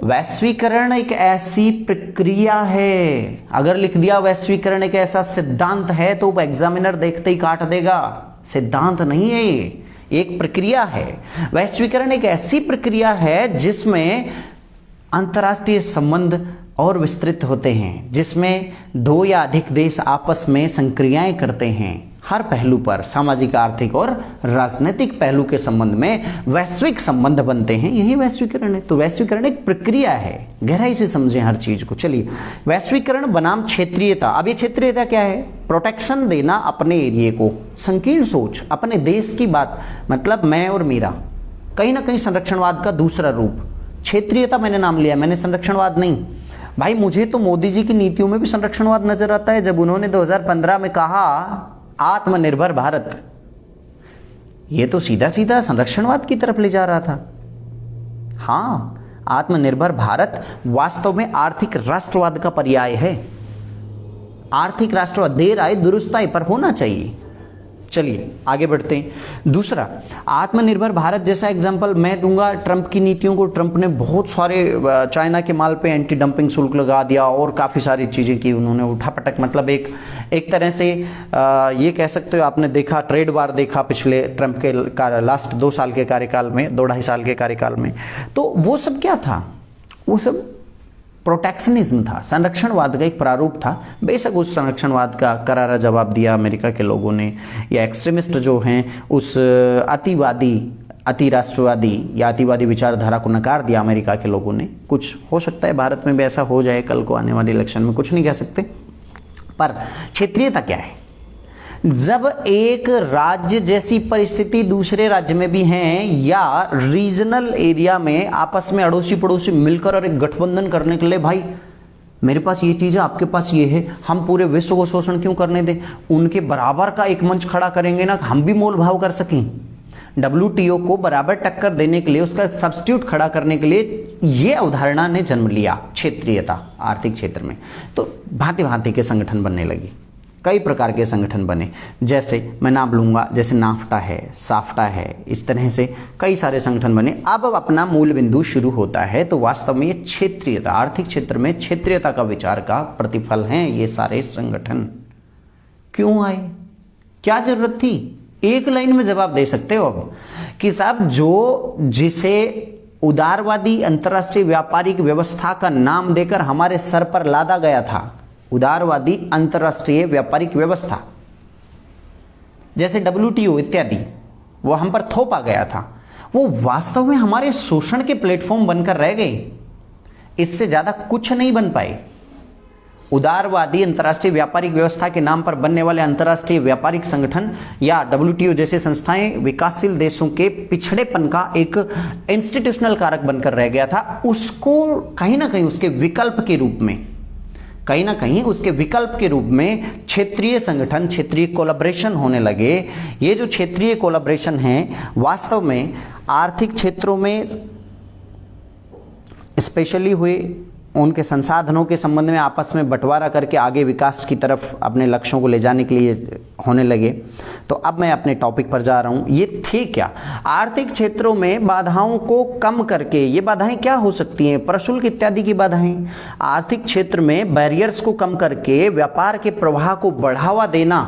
वैश्वीकरण एक ऐसी प्रक्रिया है, अगर लिख दिया वैश्वीकरण एक ऐसा सिद्धांत है तो एग्जामिनर देखते ही काट देगा। सिद्धांत नहीं है ये, एक प्रक्रिया है। वैश्वीकरण एक ऐसी प्रक्रिया है जिसमें अंतर्राष्ट्रीय संबंध और विस्तृत होते हैं, जिसमें 2 या अधिक देश आपस में संक्रियाएं करते हैं, हर पहलू पर, सामाजिक, आर्थिक और राजनीतिक पहलू के संबंध में वैश्विक संबंध बनते हैं, यही वैश्वीकरण है। तो वैश्वीकरण एक प्रक्रिया है, गहराई से समझें हर चीज को। चलिए, वैश्वीकरण बनाम क्षेत्रीयता। अब ये क्षेत्रीयता क्या है? प्रोटेक्शन देना अपने एरिया को, संकीर्ण सोच, अपने देश की बात, मतलब मैं और मेरा, कहीं ना कहीं संरक्षणवाद का दूसरा रूप। क्षेत्रीयता मैंने नाम लिया, मैंने संरक्षणवाद नहीं। भाई मुझे तो मोदी जी की नीतियों में भी संरक्षणवाद नजर आता है। जब उन्होंने 2015 में कहा आत्मनिर्भर भारत, यह तो सीधा सीधा संरक्षणवाद की तरफ ले जा रहा था। हां, आत्मनिर्भर भारत वास्तव में आर्थिक राष्ट्रवाद का पर्याय है। आर्थिक राष्ट्रवाद, देर आए दुरुस्त आए, पर होना चाहिए। चलिए आगे बढ़ते हैं। दूसरा, आत्मनिर्भर भारत जैसा एग्जांपल मैं दूंगा ट्रंप की नीतियों को। ट्रंप ने बहुत सारे चाइना के माल पे एंटी डंपिंग शुल्क लगा दिया और काफ़ी सारी चीज़ें की उन्होंने, उठापटक, मतलब एक तरह से ये कह सकते हो, आपने देखा ट्रेड वार देखा पिछले ट्रंप के लास्ट 2 साल के कार्यकाल में, 2-2.5 साल के कार्यकाल में। तो वो सब क्या था? वो सब प्रोटेक्शनिज्म था, संरक्षणवाद का एक प्रारूप था। बेशक उस संरक्षणवाद का करारा जवाब दिया अमेरिका के लोगों ने, या एक्सट्रीमिस्ट जो हैं उस अतिवादी, अति राष्ट्रवादी या अतिवादी विचारधारा को नकार दिया अमेरिका के लोगों ने। कुछ हो सकता है भारत में भी ऐसा हो जाए कल को आने वाले इलेक्शन में, कुछ नहीं कह सकते। पर क्षेत्रीयता क्या है? जब एक राज्य जैसी परिस्थिति दूसरे राज्य में भी है, या रीजनल एरिया में आपस में अड़ोसी पड़ोसी मिलकर और एक गठबंधन करने के लिए, भाई मेरे पास ये चीज है, आपके पास ये है, हम पूरे विश्व को शोषण क्यों करने दें, उनके बराबर का एक मंच खड़ा करेंगे ना, हम भी मोल भाव कर सकें। WTO को बराबर टक्कर देने के लिए, उसका सब्स्टिट्यूट खड़ा करने के लिए ये अवधारणा ने जन्म लिया, क्षेत्रीयता। आर्थिक क्षेत्र में तो भांति भांति के संगठन बनने लगे, कई प्रकार के संगठन बने। जैसे मैं नाम लूंगा, जैसे नाफ्टा है, साफ्टा है, इस तरह से कई सारे संगठन बने। अब अपना मूल बिंदु शुरू होता है। तो वास्तव में ये क्षेत्रीयता, आर्थिक क्षेत्र में क्षेत्रीयता का विचार का प्रतिफल हैं ये सारे संगठन। क्यों आए, क्या जरूरत थी? एक लाइन में जवाब दे सकते हो अब कि साहब, जो जिसे उदारवादी अंतर्राष्ट्रीय व्यापारिक व्यवस्था का नाम देकर हमारे सर पर लादा गया था, उदारवादी अंतर्राष्ट्रीय व्यापारिक व्यवस्था, जैसे WTO इत्यादि, वो हम पर थोपा गया था, वो वास्तव में हमारे शोषण के प्लेटफॉर्म बनकर रह गए। इससे ज्यादा कुछ नहीं बन पाए। उदारवादी अंतर्राष्ट्रीय व्यापारिक व्यवस्था के नाम पर बनने वाले अंतर्राष्ट्रीय व्यापारिक संगठन या WTO जैसे संस्थाएं विकासशील देशों के पिछड़ेपन का एक इंस्टीट्यूशनल कारक बनकर रह गया था। उसको कहीं ना कहीं उसके विकल्प के रूप में, कहीं ना कहीं उसके विकल्प के रूप में क्षेत्रीय संगठन, क्षेत्रीय कोलैबोरेशन होने लगे। ये जो क्षेत्रीय कोलैबोरेशन है, वास्तव में आर्थिक क्षेत्रों में स्पेशली हुए, उनके संसाधनों के संबंध में आपस में बंटवारा करके आगे विकास की तरफ अपने लक्ष्यों को ले जाने के लिए होने लगे। तो अब मैं अपने टॉपिक पर जा रहा हूं। ये थे क्या? आर्थिक क्षेत्रों में बाधाओं को कम करके, ये बाधाएं क्या हो सकती हैं? प्रशुल्क इत्यादि की बाधाएं। आर्थिक क्षेत्र में बैरियर्स को कम करके व्यापार के प्रवाह को बढ़ावा देना,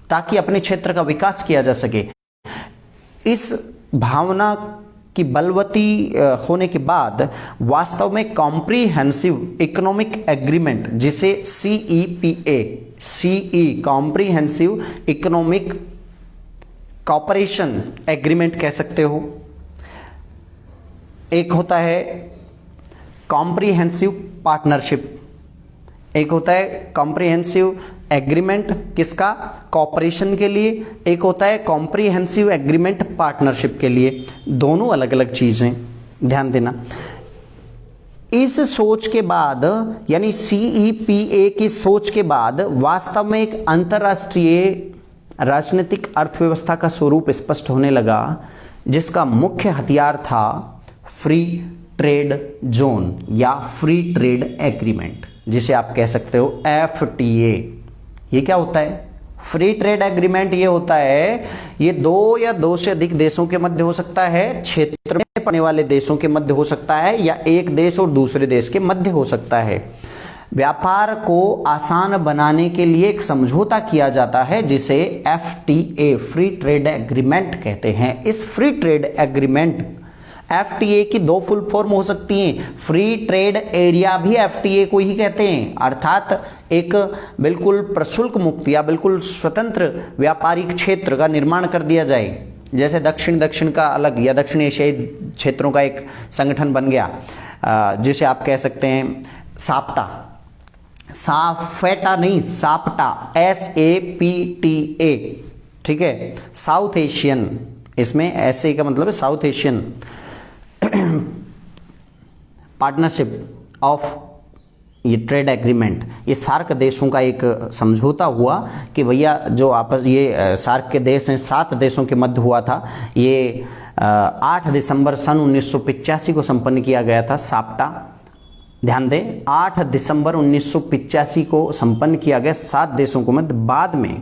ताकि अपने क्षेत्र का विकास किया जा सके। इस भावना की बलवती होने के बाद वास्तव में कॉम्प्रिहेंसिव इकोनॉमिक एग्रीमेंट, जिसे CEPA comprehensive economic cooperation agreement कह सकते हो, एक होता है कॉम्प्रिहेंसिव पार्टनरशिप, एक होता है कॉम्प्रिहेंसिव एग्रीमेंट किसका, कॉपरेशन के लिए, एक होता है कॉम्प्रिहेंसिव एग्रीमेंट पार्टनरशिप के लिए। दोनों अलग अलग चीजें, ध्यान देना। इस सोच के बाद यानी CEPA की सोच के बाद वास्तव में एक अंतरराष्ट्रीय राजनीतिक अर्थव्यवस्था का स्वरूप स्पष्ट होने लगा, जिसका मुख्य हथियार था फ्री ट्रेड जोन या फ्री ट्रेड एग्रीमेंट, जिसे आप कह सकते हो FTA। ये क्या होता है? फ्री ट्रेड एग्रीमेंट ये होता है, ये दो या दो से अधिक देशों के मध्य हो सकता है, क्षेत्र में पड़ने वाले देशों के मध्य हो सकता है, या एक देश और दूसरे देश के मध्य हो सकता है। व्यापार को आसान बनाने के लिए एक समझौता किया जाता है जिसे FTA फ्री ट्रेड एग्रीमेंट कहते हैं। इस फ्री ट्रेड एग्रीमेंट FTA की दो फुल फॉर्म हो सकती हैं। फ्री ट्रेड एरिया भी FTA को ही कहते हैं, अर्थात एक बिल्कुल प्रशुल्क मुक्त या बिल्कुल स्वतंत्र व्यापारिक क्षेत्र का निर्माण कर दिया जाए। जैसे दक्षिण का अलग या दक्षिण एशियाई क्षेत्रों का एक संगठन बन गया, जिसे आप कह सकते हैं साप्टा, साफेटा नहीं, साप्टा, SAPTA, ठीक है। साउथ एशियन, इसमें ऐसे का मतलब है साउथ एशियन पार्टनरशिप ऑफ ये ट्रेड एग्रीमेंट। ये सार्क देशों का एक समझौता हुआ कि भैया जो आपस ये सार्क के देश हैं, 7 देशों के मध्य हुआ था। ये 8 दिसंबर सन 1985 को संपन्न किया गया था साप्टा। ध्यान दें, 8 दिसंबर 1985 को संपन्न किया गया 7 देशों को मध्य। बाद में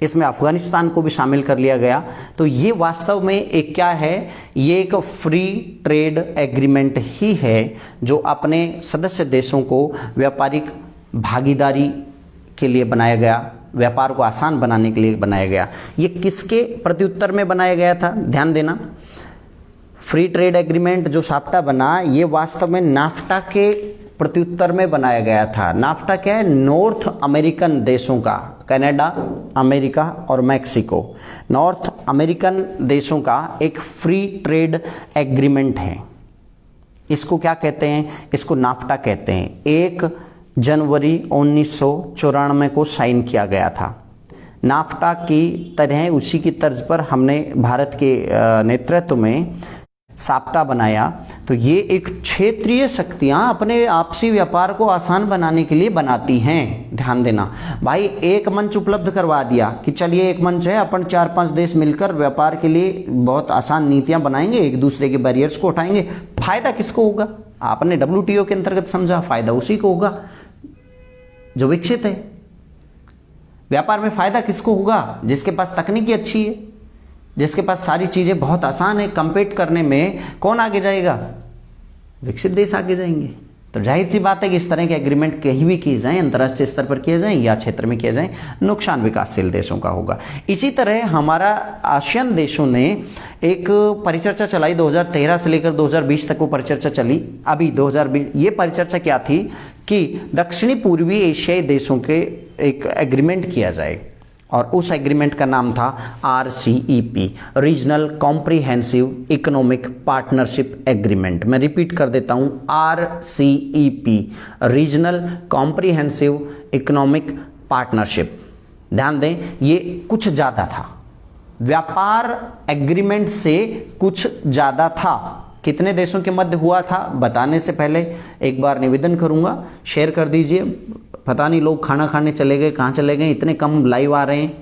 इसमें अफगानिस्तान को भी शामिल कर लिया गया। तो ये वास्तव में एक क्या है, ये एक फ्री ट्रेड एग्रीमेंट ही है जो अपने सदस्य देशों को व्यापारिक भागीदारी के लिए बनाया गया, व्यापार को आसान बनाने के लिए बनाया गया। ये किसके प्रत्युत्तर में बनाया गया था? ध्यान देना, फ्री ट्रेड एग्रीमेंट जो साप्टा बना, ये वास्तव में नाफ्टा के प्रत्युत्तर में बनाया गया था। नाफ्टा क्या है? नॉर्थ अमेरिकन देशों का, कनाडा, अमेरिका और मैक्सिको, नॉर्थ अमेरिकन देशों का एक फ्री ट्रेड एग्रीमेंट है। इसको क्या कहते हैं? इसको नाफ्टा कहते हैं। 1 जनवरी 1994 को साइन किया गया था। नाफ्टा की तरह उसी की तर्ज पर हमने भारत के नेतृत्व में साप्टा बनाया। तो ये एक क्षेत्रीय शक्तियां अपने आपसी व्यापार को आसान बनाने के लिए बनाती हैं। ध्यान देना भाई, एक मंच उपलब्ध करवा दिया कि चलिए एक मंच है, अपन 4-5 देश मिलकर व्यापार के लिए बहुत आसान नीतियां बनाएंगे, एक दूसरे के बैरियर्स को उठाएंगे। फायदा किसको होगा? आपने WTO के अंतर्गत समझा, फायदा उसी को होगा जो विकसित है। व्यापार में फायदा किसको होगा? जिसके पास तकनीकी अच्छी है, जिसके पास सारी चीजें बहुत आसान है। कंपीट करने में कौन आगे जाएगा? विकसित देश आगे जाएंगे। तो जाहिर सी बात है कि इस तरह के एग्रीमेंट कहीं भी किए जाएं, अंतर्राष्ट्रीय स्तर पर किए जाएं या क्षेत्र में किए जाएं, नुकसान विकासशील देशों का होगा। इसी तरह हमारा आसियान देशों ने एक परिचर्चा चलाई 2013 से लेकर 2020 तक वो परिचर्चा चली। अभी 2020 ये परिचर्चा क्या थी कि दक्षिणी पूर्वी एशियाई देशों के एक एग्रीमेंट किया जाए, और उस एग्रीमेंट का नाम था RCEP, regional comprehensive economic partnership agreement. मैं रिपीट कर देता हूं, RCEP, regional comprehensive economic partnership. ध्यान दें, ये कुछ ज्यादा था, व्यापार एग्रीमेंट से कुछ ज्यादा था। कितने देशों के मध्य हुआ था बताने से पहले एक बार निवेदन करूंगा, शेयर कर दीजिए। पता नहीं लोग खाना खाने चले गए, कहाँ चले गए, इतने कम लाइव आ रहे हैं,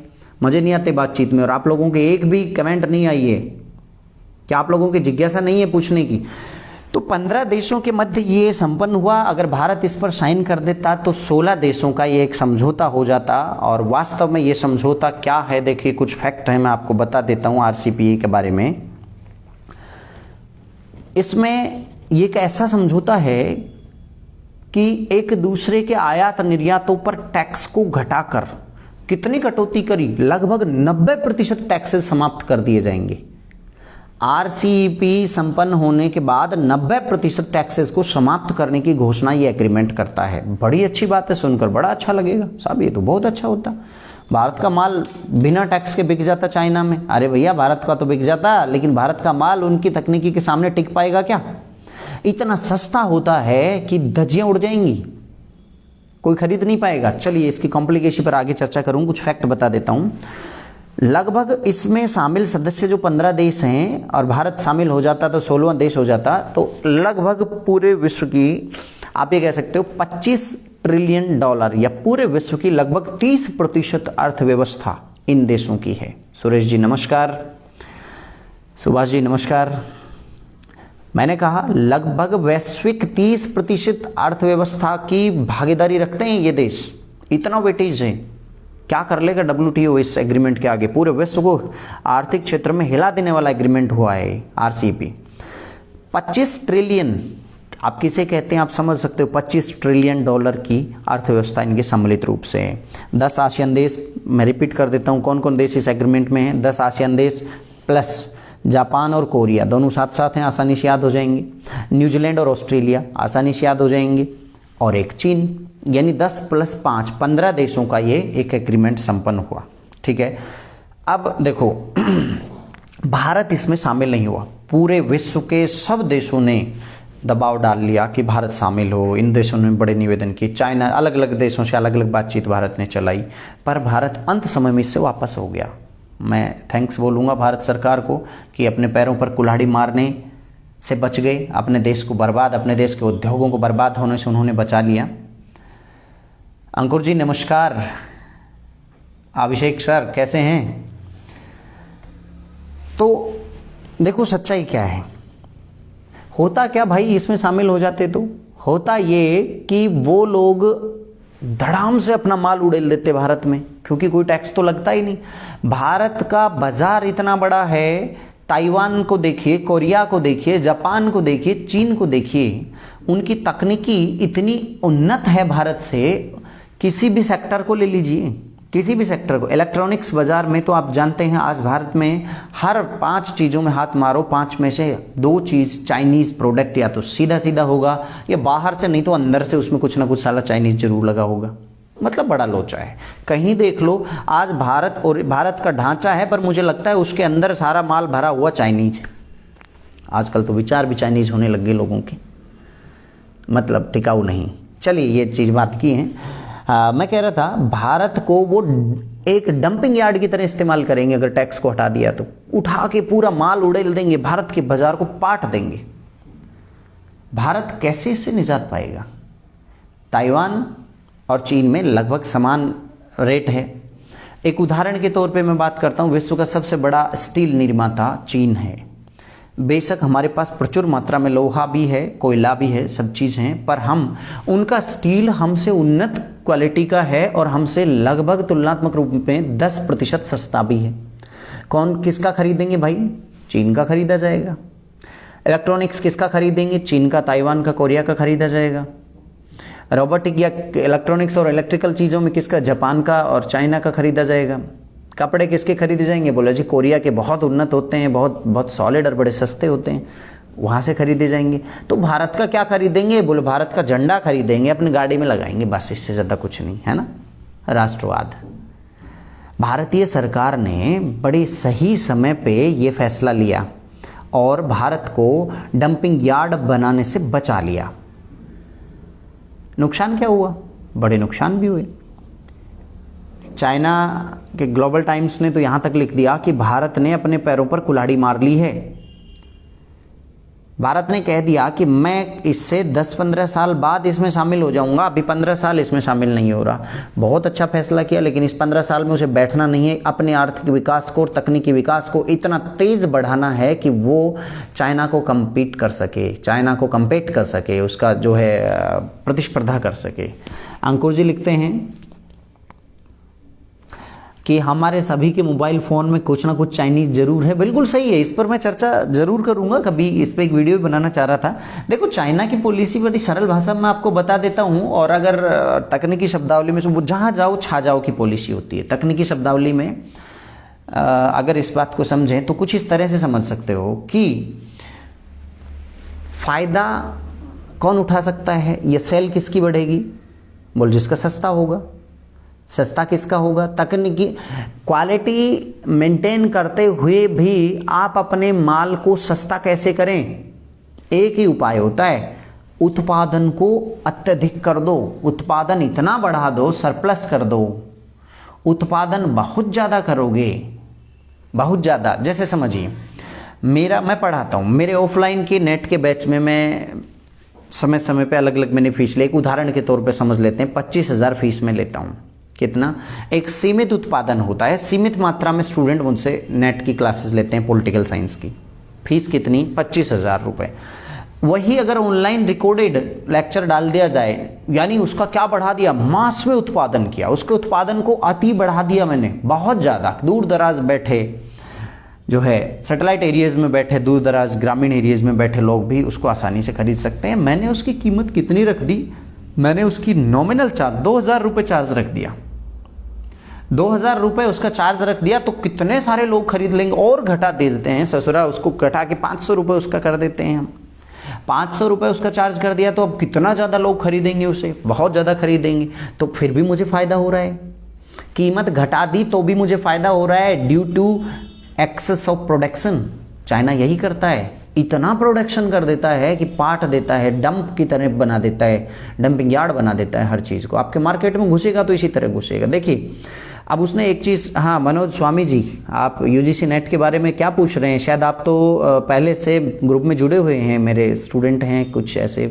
मजे नहीं आते बातचीत में। और आप लोगों के एक भी कमेंट नहीं आई है, क्या आप लोगों की जिज्ञासा नहीं है पूछने की? तो 15 देशों के मध्य ये संपन्न हुआ। अगर भारत इस पर साइन कर देता तो 16 देशों का ये एक समझौता हो जाता। और वास्तव में ये समझौता क्या है, देखिए कुछ फैक्ट है, मैं आपको बता देता हूँ RCEP के बारे में। इसमें ये एक ऐसा समझौता है कि एक दूसरे के आयात निर्यातों पर टैक्स को घटाकर कितनी कटौती करी? लगभग 90% टैक्सेस समाप्त कर दिए जाएंगे। RCEP संपन्न होने के बाद 90% टैक्सेस को समाप्त करने की घोषणा ये एग्रीमेंट करता है। बड़ी अच्छी बात है, सुनकर बड़ा अच्छा लगेगा साहब, ये तो बहुत अच्छा होता। भारत का माल बिना टैक्स के बिक जाता चाइना में। अरे भैया, भारत का तो बिक जाता, लेकिन भारत का माल उनकी तकनीकी के सामने टिक पाएगा क्या? इतना सस्ता होता है कि धज्जियां उड़ जाएंगी, कोई खरीद नहीं पाएगा। चलिए इसकी कॉम्प्लिकेशन पर आगे चर्चा करूं, कुछ फैक्ट बता देता हूं। लगभग इसमें शामिल सदस्य जो 15 देश हैं और भारत शामिल हो जाता तो 16वां देश हो जाता, तो लगभग पूरे विश्व की आप ये कह सकते हो 25 ट्रिलियन डॉलर या पूरे विश्व की लगभग 30% अर्थव्यवस्था इन देशों की है। सुरेश जी नमस्कार, सुभाष जी नमस्कार। मैंने कहा लगभग वैश्विक 30% अर्थव्यवस्था की भागीदारी रखते हैं ये देश, इतना वेटेज है। क्या कर लेगा WTO इस एग्रीमेंट के आगे? पूरे विश्व को आर्थिक क्षेत्र में हिला देने वाला एग्रीमेंट हुआ है RCEP। 25 ट्रिलियन आप किसे कहते हैं आप समझ सकते हो, 25 ट्रिलियन डॉलर की अर्थव्यवस्था इनके सम्मिलित रूप से है। 10 आसियान देश, मैं रिपीट कर देता हूं कौन कौन देश इस एग्रीमेंट में हैं। 10 आसियान देश प्लस जापान और कोरिया, दोनों साथ साथ हैं, आसानी से याद हो जाएंगे। न्यूजीलैंड और ऑस्ट्रेलिया आसानी से याद हो जाएंगे, और एक चीन, यानी 10 + 5 15 देशों का ये एक एग्रीमेंट संपन्न हुआ। ठीक है, अब देखो भारत इसमें शामिल नहीं हुआ। पूरे विश्व के सब देशों ने दबाव डाल लिया कि भारत शामिल हो। इन देशों ने बड़े निवेदन किए, चाइना, अलग अलग देशों से अलग अलग बातचीत भारत ने चलाई, पर भारत अंत समय में इससे वापस हो गया। मैं थैंक्स बोलूँगा भारत सरकार को कि अपने पैरों पर कुल्हाड़ी मारने से बच गए, अपने देश को बर्बाद, अपने देश के उद्योगों को बर्बाद होने से उन्होंने बचा लिया। अंकुर जी नमस्कार, अभिषेक सर कैसे हैं? तो देखो सच्चाई क्या है, होता क्या भाई इसमें शामिल हो जाते तो होता ये कि वो लोग धड़ाम से अपना माल उड़ेल देते भारत में, क्योंकि कोई टैक्स तो लगता ही नहीं। भारत का बाजार इतना बड़ा है, ताइवान को देखिए, कोरिया को देखिए, जापान को देखिए, चीन को देखिए, उनकी तकनीकी इतनी उन्नत है भारत से। किसी भी सेक्टर को ले लीजिए, किसी भी सेक्टर को, इलेक्ट्रॉनिक्स बाजार में तो आप जानते हैं आज भारत में हर 5 चीज़ों में हाथ मारो, 5 में से 2 चीज़ चाइनीज़ प्रोडक्ट या तो सीधा सीधा होगा या बाहर से, नहीं तो अंदर से उसमें कुछ ना कुछ साला चाइनीज़ जरूर लगा होगा। मतलब बड़ा लोचा है, कहीं देख लो आज भारत, और भारत का ढांचा है पर मुझे लगता है उसके अंदर सारा माल भरा हुआ चाइनीज है। आजकल तो विचार भी चाइनीज होने लग गए लोगों के, मतलब टिकाऊ नहीं। चलिए ये चीज़ बात की है। मैं कह रहा था भारत को वो एक डंपिंग यार्ड की तरह इस्तेमाल करेंगे अगर टैक्स को हटा दिया तो, उठा के पूरा माल उड़ेल देंगे, भारत के बाजार को पाट देंगे। भारत कैसे इससे निजात पाएगा? ताइवान और चीन में लगभग समान रेट है। एक उदाहरण के तौर पे मैं बात करता हूँ, विश्व का सबसे बड़ा स्टील निर्माता चीन है। बेशक हमारे पास प्रचुर मात्रा में लोहा भी है, कोयला भी है, सब चीज़ हैं, पर हम उनका स्टील हमसे उन्नत क्वालिटी का है और हमसे लगभग तुलनात्मक रूप में 10% सस्ता भी है। कौन किसका खरीदेंगे भाई? चीन का खरीदा जाएगा। इलेक्ट्रॉनिक्स किसका खरीदेंगे? चीन का, ताइवान का, कोरिया का खरीदा जाएगा। रोबोटिक या इलेक्ट्रॉनिक्स और इलेक्ट्रिकल चीज़ों में किसका? जापान का और चाइना का खरीदा जाएगा। कपड़े किसके खरीदे जाएंगे? बोला जी कोरिया के, बहुत उन्नत होते हैं, बहुत बहुत सॉलिड और बड़े सस्ते होते हैं, वहाँ से खरीदे जाएंगे। तो भारत का क्या खरीदेंगे? बोले भारत का झंडा खरीदेंगे, अपनी गाड़ी में लगाएंगे, बस, इससे ज़्यादा कुछ नहीं है ना। राष्ट्रवाद। भारतीय सरकार ने बड़े सही समय पे ये फैसला लिया और भारत को डंपिंग यार्ड बनाने से बचा लिया। नुकसान क्या हुआ? बड़े नुकसान भी हुए। चाइना के ग्लोबल टाइम्स ने तो यहाँ तक लिख दिया कि भारत ने अपने पैरों पर कुल्हाड़ी मार ली है। भारत ने कह दिया कि मैं इससे 10-15 साल बाद इसमें शामिल हो जाऊंगा, अभी 15 साल इसमें शामिल नहीं हो रहा। बहुत अच्छा फैसला किया, लेकिन इस 15 साल में उसे बैठना नहीं है। अपने आर्थिक विकास को और तकनीकी विकास को इतना तेज बढ़ाना है कि वो चाइना को कम्पीट कर सके, चाइना को कम्पीट कर सके, उसका जो है प्रतिस्पर्धा कर सके। अंकुर जी लिखते हैं कि हमारे सभी के मोबाइल फ़ोन में कुछ ना कुछ चाइनीज़ जरूर है। बिल्कुल सही है, इस पर मैं चर्चा जरूर करूंगा, कभी इस पर एक वीडियो भी बनाना चाह रहा था। देखो चाइना की पॉलिसी बड़ी सरल भाषा में आपको बता देता हूं, और अगर तकनीकी शब्दावली में वो जहां जाओ छा जाओ की पॉलिसी होती है। तकनीकी शब्दावली में अगर इस बात को समझें तो कुछ इस तरह से समझ सकते हो कि फ़ायदा कौन उठा सकता है, ये सेल किसकी बढ़ेगी? बोल जिसका सस्ता होगा। सस्ता किसका होगा? तकनीकी क्वालिटी मेंटेन करते हुए भी आप अपने माल को सस्ता कैसे करें, एक ही उपाय होता है, उत्पादन को अत्यधिक कर दो, उत्पादन इतना बढ़ा दो, सरप्लस कर दो। उत्पादन बहुत ज़्यादा करोगे, बहुत ज़्यादा, जैसे समझिए मैं पढ़ाता हूँ, मेरे ऑफलाइन के नेट के बैच में मैं समय समय पे अलग अलग मैंने फीस ली। एक उदाहरण के तौर पे समझ लेते हैं, 25,000 फीस में लेता हूँ। कितना? एक सीमित उत्पादन होता है, सीमित मात्रा में स्टूडेंट मुझसे नेट की क्लासेस लेते हैं पॉलिटिकल साइंस की। फीस कितनी? 25,000 रुपये। वही अगर ऑनलाइन रिकॉर्डेड लेक्चर डाल दिया जाए, यानी उसका क्या बढ़ा दिया, मास में उत्पादन किया, उसके उत्पादन को अति बढ़ा दिया मैंने, बहुत ज़्यादा। दूर दराज बैठे जो है सैटेलाइट एरियाज में बैठे, दूर दराज ग्रामीण एरियाज में बैठे लोग भी उसको आसानी से खरीद सकते हैं। मैंने उसकी कीमत कितनी रख दी? मैंने उसकी नॉमिनल चार्ज 2,000 रुपये चार्ज रख दिया। 2,000 रुपये उसका चार्ज रख दिया तो कितने सारे लोग खरीद लेंगे। और घटा दे देते हैं ससुरा, उसको घटा के 500 रुपये उसका कर देते हैं हम। 500 रुपये उसका चार्ज कर दिया तो अब कितना ज़्यादा लोग खरीदेंगे उसे, बहुत ज़्यादा खरीदेंगे। तो फिर भी मुझे फ़ायदा हो रहा है। कीमत घटा दी तो भी मुझे फ़ायदा हो रहा है, due to excess of production. China यही करता है, इतना प्रोडक्शन कर देता है कि पाट देता है, डंप की तरह बना देता है, डंपिंग यार्ड बना देता है हर चीज़ को। आपके मार्केट में घुसेगा तो इसी तरह घुसेगा। देखिए अब उसने एक चीज़, हाँ मनोज स्वामी जी, आप यूजीसी नेट के बारे में क्या पूछ रहे हैं? शायद आप तो पहले से ग्रुप में जुड़े हुए हैं, मेरे स्टूडेंट हैं कुछ ऐसे।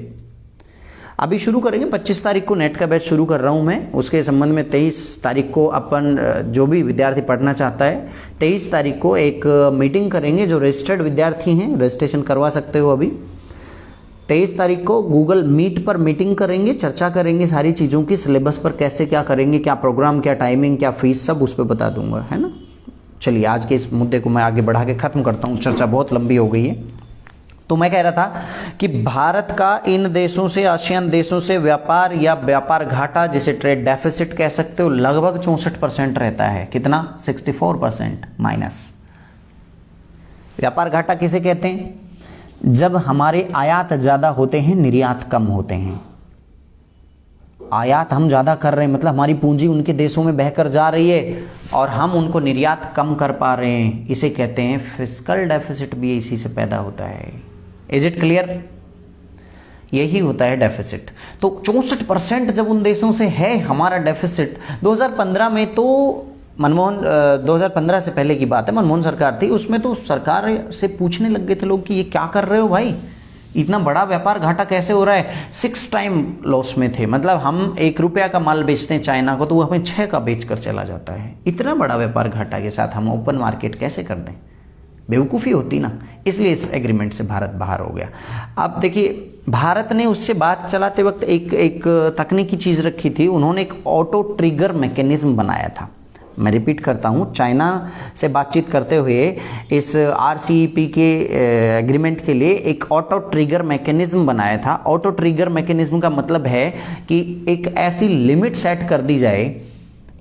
अभी शुरू करेंगे, 25 तारीख को नेट का बैच शुरू कर रहा हूं मैं। उसके संबंध में 23 तारीख को अपन जो भी विद्यार्थी पढ़ना चाहता है, 23 तारीख को एक मीटिंग करेंगे। जो रजिस्टर्ड विद्यार्थी हैं रजिस्ट्रेशन करवा सकते हो अभी। 23 तारीख को गूगल मीट पर मीटिंग करेंगे, चर्चा करेंगे सारी चीज़ों की, सिलेबस पर कैसे क्या करेंगे, क्या प्रोग्राम, क्या टाइमिंग, क्या फीस, सब उस पर बता दूंगा, है ना। चलिए आज के इस मुद्दे को मैं आगे बढ़ा के ख़त्म करता हूँ, चर्चा बहुत लंबी हो गई है। तो मैं कह रहा था कि भारत का इन देशों से, आसियान देशों से व्यापार या व्यापार घाटा, जिसे ट्रेड डेफिसिट कह सकते हो, लगभग 64% रहता है। कितना? 64% माइनस। व्यापार घाटा किसे कहते हैं? जब हमारे आयात ज़्यादा होते हैं, निर्यात कम होते हैं। आयात हम ज़्यादा कर रहे हैं, मतलब हमारी पूंजी उनके देशों में बहकर जा रही है और हम उनको निर्यात कम कर पा रहे हैं, इसे कहते हैं फिस्कल डेफिसिट। भी इसी से पैदा होता है। Is it clear? यही होता है डेफिसिट। तो 64% जब उन देशों से है हमारा डेफिसिट। 2015 में तो 2015 से पहले की बात है, मनमोहन सरकार थी, उसमें तो सरकार से पूछने लग गए थे लोग कि ये क्या कर रहे हो भाई, इतना बड़ा व्यापार घाटा कैसे हो रहा है। 6 टाइम लॉस में थे। मतलब हम 1 रुपया का माल बेचते हैं चाइना को तो वो हमें 6 का बेच कर चला जाता है। इतना बड़ा व्यापार घाटा के साथ हम ओपन मार्केट कैसे कर दें? बेवकूफ़ी होती ना, इसलिए इस एग्रीमेंट से भारत बाहर हो गया। अब देखिए भारत ने उससे बात चलाते वक्त एक तकनीकी चीज़ रखी थी। उन्होंने एक ऑटो ट्रिगर मैकेनिज्म बनाया था। मैं रिपीट करता हूँ, चाइना से बातचीत करते हुए इस RCEP के एग्रीमेंट के लिए एक ऑटो ट्रिगर मैकेनिज्म बनाया था। ऑटो ट्रिगर मैकेनिज्म का मतलब है कि एक ऐसी लिमिट सेट कर दी जाए,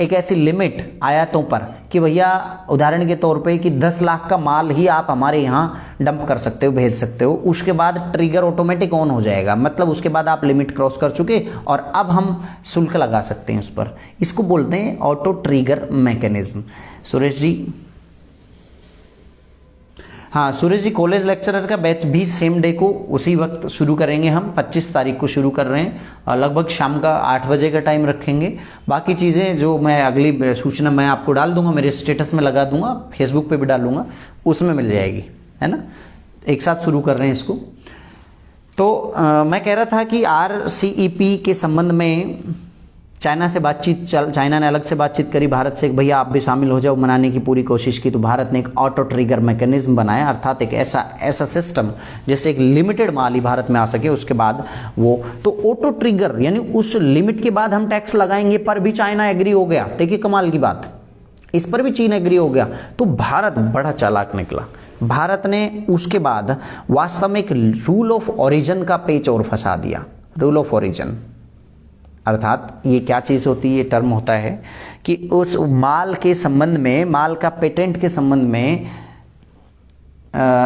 एक ऐसी लिमिट आयातों पर कि भैया उदाहरण के तौर पे कि 10 लाख का माल ही आप हमारे यहाँ डंप कर सकते हो, भेज सकते हो। उसके बाद ट्रिगर ऑटोमेटिक ऑन हो जाएगा, मतलब उसके बाद आप लिमिट क्रॉस कर चुके और अब हम शुल्क लगा सकते हैं उस पर। इसको बोलते हैं auto trigger mechanism. Suresh ji, हाँ सुरेश जी, कॉलेज लेक्चरर का बैच भी सेम डे को उसी वक्त शुरू करेंगे हम। 25 तारीख को शुरू कर रहे हैं और लगभग शाम का 8 बजे का टाइम रखेंगे। बाकी चीज़ें जो मैं अगली सूचना मैं आपको डाल दूंगा, मेरे स्टेटस में लगा दूंगा, फेसबुक पे भी डालूंगा, उसमें मिल जाएगी, है ना। एक साथ शुरू कर रहे हैं इसको। तो मैं कह रहा था कि RCEP के संबंध में चाइना से बातचीत चाइना ने अलग से बातचीत करी भारत से, भैया आप भी शामिल हो जाओ, मनाने की पूरी कोशिश की। तो भारत ने एक ऑटो ट्रिगर मैकेनिज्म बनाया, अर्थात एक ऐसा सिस्टम जिससे एक लिमिटेड माल ही भारत में आ सके। उसके बाद वो तो ऑटो ट्रिगर यानी उस लिमिट के बाद हम टैक्स लगाएंगे, पर भी चाइना एग्री हो गया। देखिए कमाल की बात, इस पर भी चीन एग्री हो गया। तो भारत बड़ा चालाक निकला। भारत ने उसके बाद वास्तव में एक रूल ऑफ ओरिजिन का पेच और फंसा दिया। रूल ऑफ ओरिजिन अर्थात ये क्या चीज़ होती है, ये टर्म होता है कि उस माल के संबंध में, माल का पेटेंट के संबंध में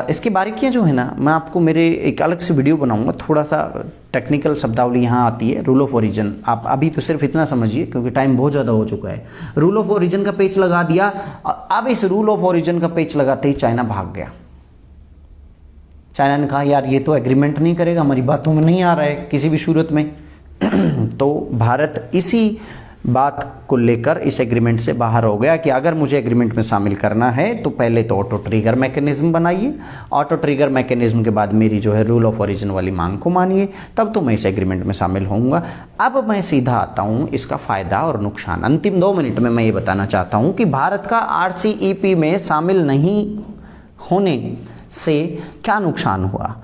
इसकी बारीकियां जो है ना, मैं आपको मेरे एक अलग से वीडियो बनाऊंगा। थोड़ा सा टेक्निकल शब्दावली यहाँ आती है। रूल ऑफ ओरिजिन आप अभी तो सिर्फ इतना समझिए क्योंकि टाइम बहुत ज़्यादा हो चुका है। रूल ऑफ ओरिजिन का पेच लगा दिया और अब इस रूल ऑफ ओरिजिन का पेच लगाते ही चाइना भाग गया। चाइना ने कहा यार ये तो एग्रीमेंट नहीं करेगा, हमारी बातों में नहीं आ रहा है किसी भी सूरत में। तो भारत इसी बात को लेकर इस एग्रीमेंट से बाहर हो गया कि अगर मुझे एग्रीमेंट में शामिल करना है तो पहले तो ऑटो ट्रिगर मैकेनिज्म बनाइए, ऑटो ट्रिगर मैकेनिज्म के बाद मेरी जो है रूल ऑफ ओरिजिन वाली मांग को मानिए, तब तो मैं इस एग्रीमेंट में शामिल होऊंगा। अब मैं सीधा आता हूँ इसका फायदा और नुकसान। अंतिम 2 मिनट में मैं ये बताना चाहता हूँ कि भारत का RCEP में शामिल नहीं होने से क्या नुकसान हुआ।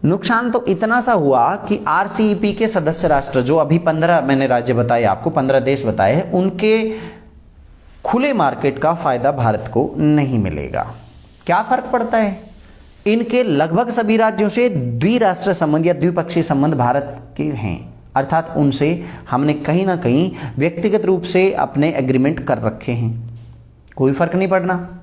नुकसान तो इतना सा हुआ कि RCEP के सदस्य राष्ट्र जो अभी 15 मैंने राज्य बताए आपको, 15 देश बताए हैं, उनके खुले मार्केट का फायदा भारत को नहीं मिलेगा। क्या फर्क पड़ता है? इनके लगभग सभी राज्यों से द्विराष्ट्र संबंध या द्विपक्षीय संबंध भारत के हैं, अर्थात उनसे हमने कहीं ना कहीं व्यक्तिगत रूप से अपने एग्रीमेंट कर रखे हैं, कोई फर्क नहीं पड़ना।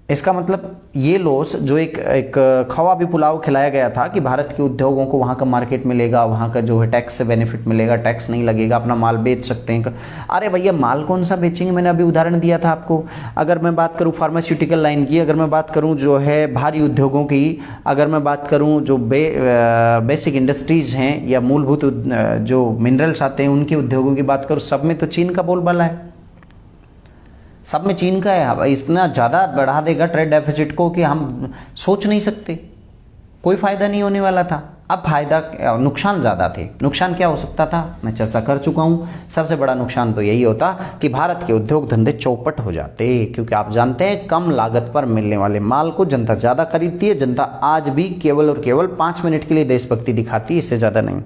इसका मतलब ये लॉस जो एक खवा भी पुलाव खिलाया गया था कि भारत के उद्योगों को वहाँ का मार्केट मिलेगा, वहाँ का जो है टैक्स से बेनिफिट मिलेगा, टैक्स नहीं लगेगा, अपना माल बेच सकते हैं। अरे भैया माल कौन सा बेचेंगे? मैंने अभी उदाहरण दिया था आपको। अगर मैं बात करूँ फार्मास्यूटिकल लाइन की, अगर मैं बात करूँ जो है भारी उद्योगों की, अगर मैं बात करूँ जो बेसिक इंडस्ट्रीज हैं या मूलभूत जो मिनरल्स आते हैं उनके उद्योगों की बात करूँ, सब में तो चीन का बोलबाला है, सब में चीन का है। इतना ज़्यादा बढ़ा देगा ट्रेड डेफिसिट को कि हम सोच नहीं सकते, कोई फायदा नहीं होने वाला था। अब फायदा, नुकसान ज़्यादा थे। नुकसान क्या हो सकता था मैं चर्चा कर चुका हूँ। सबसे बड़ा नुकसान तो यही होता कि भारत के उद्योग धंधे चौपट हो जाते, क्योंकि आप जानते हैं कम लागत पर मिलने वाले माल को जनता ज़्यादा खरीदती है। जनता आज भी केवल और केवल 5 मिनट के लिए देशभक्ति दिखाती है, इससे ज़्यादा नहीं।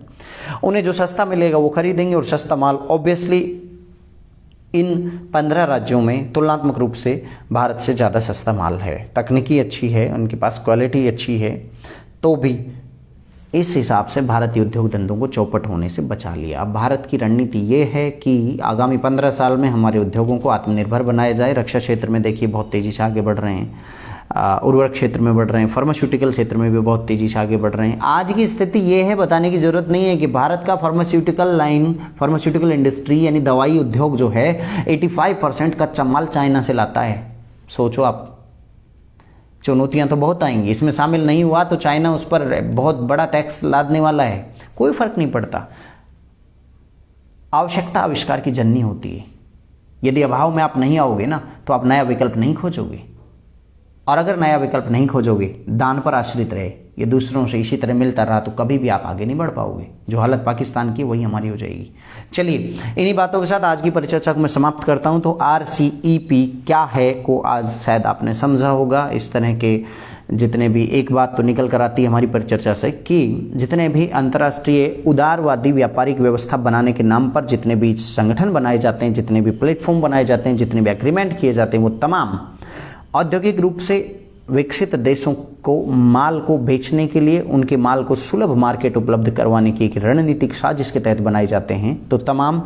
उन्हें जो सस्ता मिलेगा वो खरीदेंगे, और सस्ता माल ऑब्वियसली इन 15 राज्यों में तुलनात्मक रूप से भारत से ज़्यादा सस्ता माल है। तकनीकी अच्छी है, उनके पास क्वालिटी अच्छी है, तो भी इस हिसाब से भारतीय उद्योग धंधों को चौपट होने से बचा लिया। अब भारत की रणनीति ये है कि आगामी 15 साल में हमारे उद्योगों को आत्मनिर्भर बनाया जाए। रक्षा क्षेत्र में देखिए बहुत तेज़ी से आगे बढ़ रहे हैं, उर्वरक क्षेत्र में बढ़ रहे हैं, फार्मास्यूटिकल क्षेत्र में भी बहुत तेज़ी से आगे बढ़ रहे हैं। आज की स्थिति ये है, बताने की ज़रूरत नहीं है कि भारत का फार्मास्यूटिकल लाइन, फार्मास्यूटिकल इंडस्ट्री यानी दवाई उद्योग जो है 85% कच्चा माल चाइना से लाता है। सोचो आप, चुनौतियां तो बहुत आएंगी। इसमें शामिल नहीं हुआ तो चाइना उस पर बहुत बड़ा टैक्स लादने वाला है। कोई फर्क नहीं पड़ता। आवश्यकता आविष्कार की जननी होती है। यदि अभाव में आप नहीं आओगे ना तो आप नया विकल्प नहीं खोजोगे, और अगर नया विकल्प नहीं खोजोगे, दान पर आश्रित रहे, ये दूसरों से इसी तरह मिलता रहा, तो कभी भी आप आगे नहीं बढ़ पाओगे। जो हालत पाकिस्तान की वही हमारी हो जाएगी। चलिए इन्हीं बातों के साथ आज की परिचर्चा को मैं समाप्त करता हूं। तो RCEP क्या है को आज शायद आपने समझा होगा। इस तरह के जितने भी, एक बात तो निकल कर आती है हमारी परिचर्चा से कि जितने भी अंतर्राष्ट्रीय उदारवादी व्यापारिक व्यवस्था बनाने के नाम पर जितने भी संगठन बनाए जाते हैं, जितने भी प्लेटफॉर्म बनाए जाते हैं, जितने भी एग्रीमेंट किए जाते हैं, वो तमाम औद्योगिक रूप से विकसित देशों को माल को बेचने के लिए, उनके माल को सुलभ मार्केट उपलब्ध करवाने की एक रणनीतिक साजिश के तहत बनाए जाते हैं। तो तमाम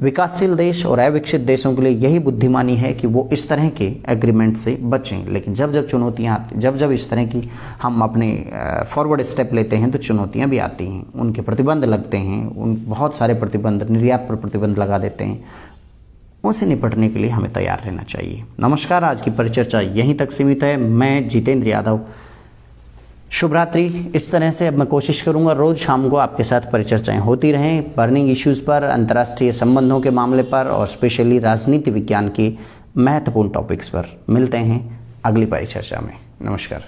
विकासशील देश और अविकसित देशों के लिए यही बुद्धिमानी है कि वो इस तरह के एग्रीमेंट से बचें। लेकिन जब जब चुनौतियाँ आती, जब जब इस तरह की हम अपने फॉरवर्ड स्टेप लेते हैं तो चुनौतियाँ भी आती हैं, उनके प्रतिबंध लगते हैं, उन बहुत सारे प्रतिबंध, निर्यात पर प्रतिबंध लगा देते हैं। उनसे निपटने के लिए हमें तैयार रहना चाहिए। नमस्कार, आज की परिचर्चा यहीं तक सीमित है। मैं जितेंद्र यादव, शुभ रात्रि। इस तरह से अब मैं कोशिश करूंगा रोज शाम को आपके साथ परिचर्चाएं होती रहें, बर्निंग इश्यूज पर, अंतर्राष्ट्रीय संबंधों के मामले पर, और स्पेशली राजनीति विज्ञान की महत्वपूर्ण टॉपिक्स पर। मिलते हैं अगली परिचर्चा में। नमस्कार।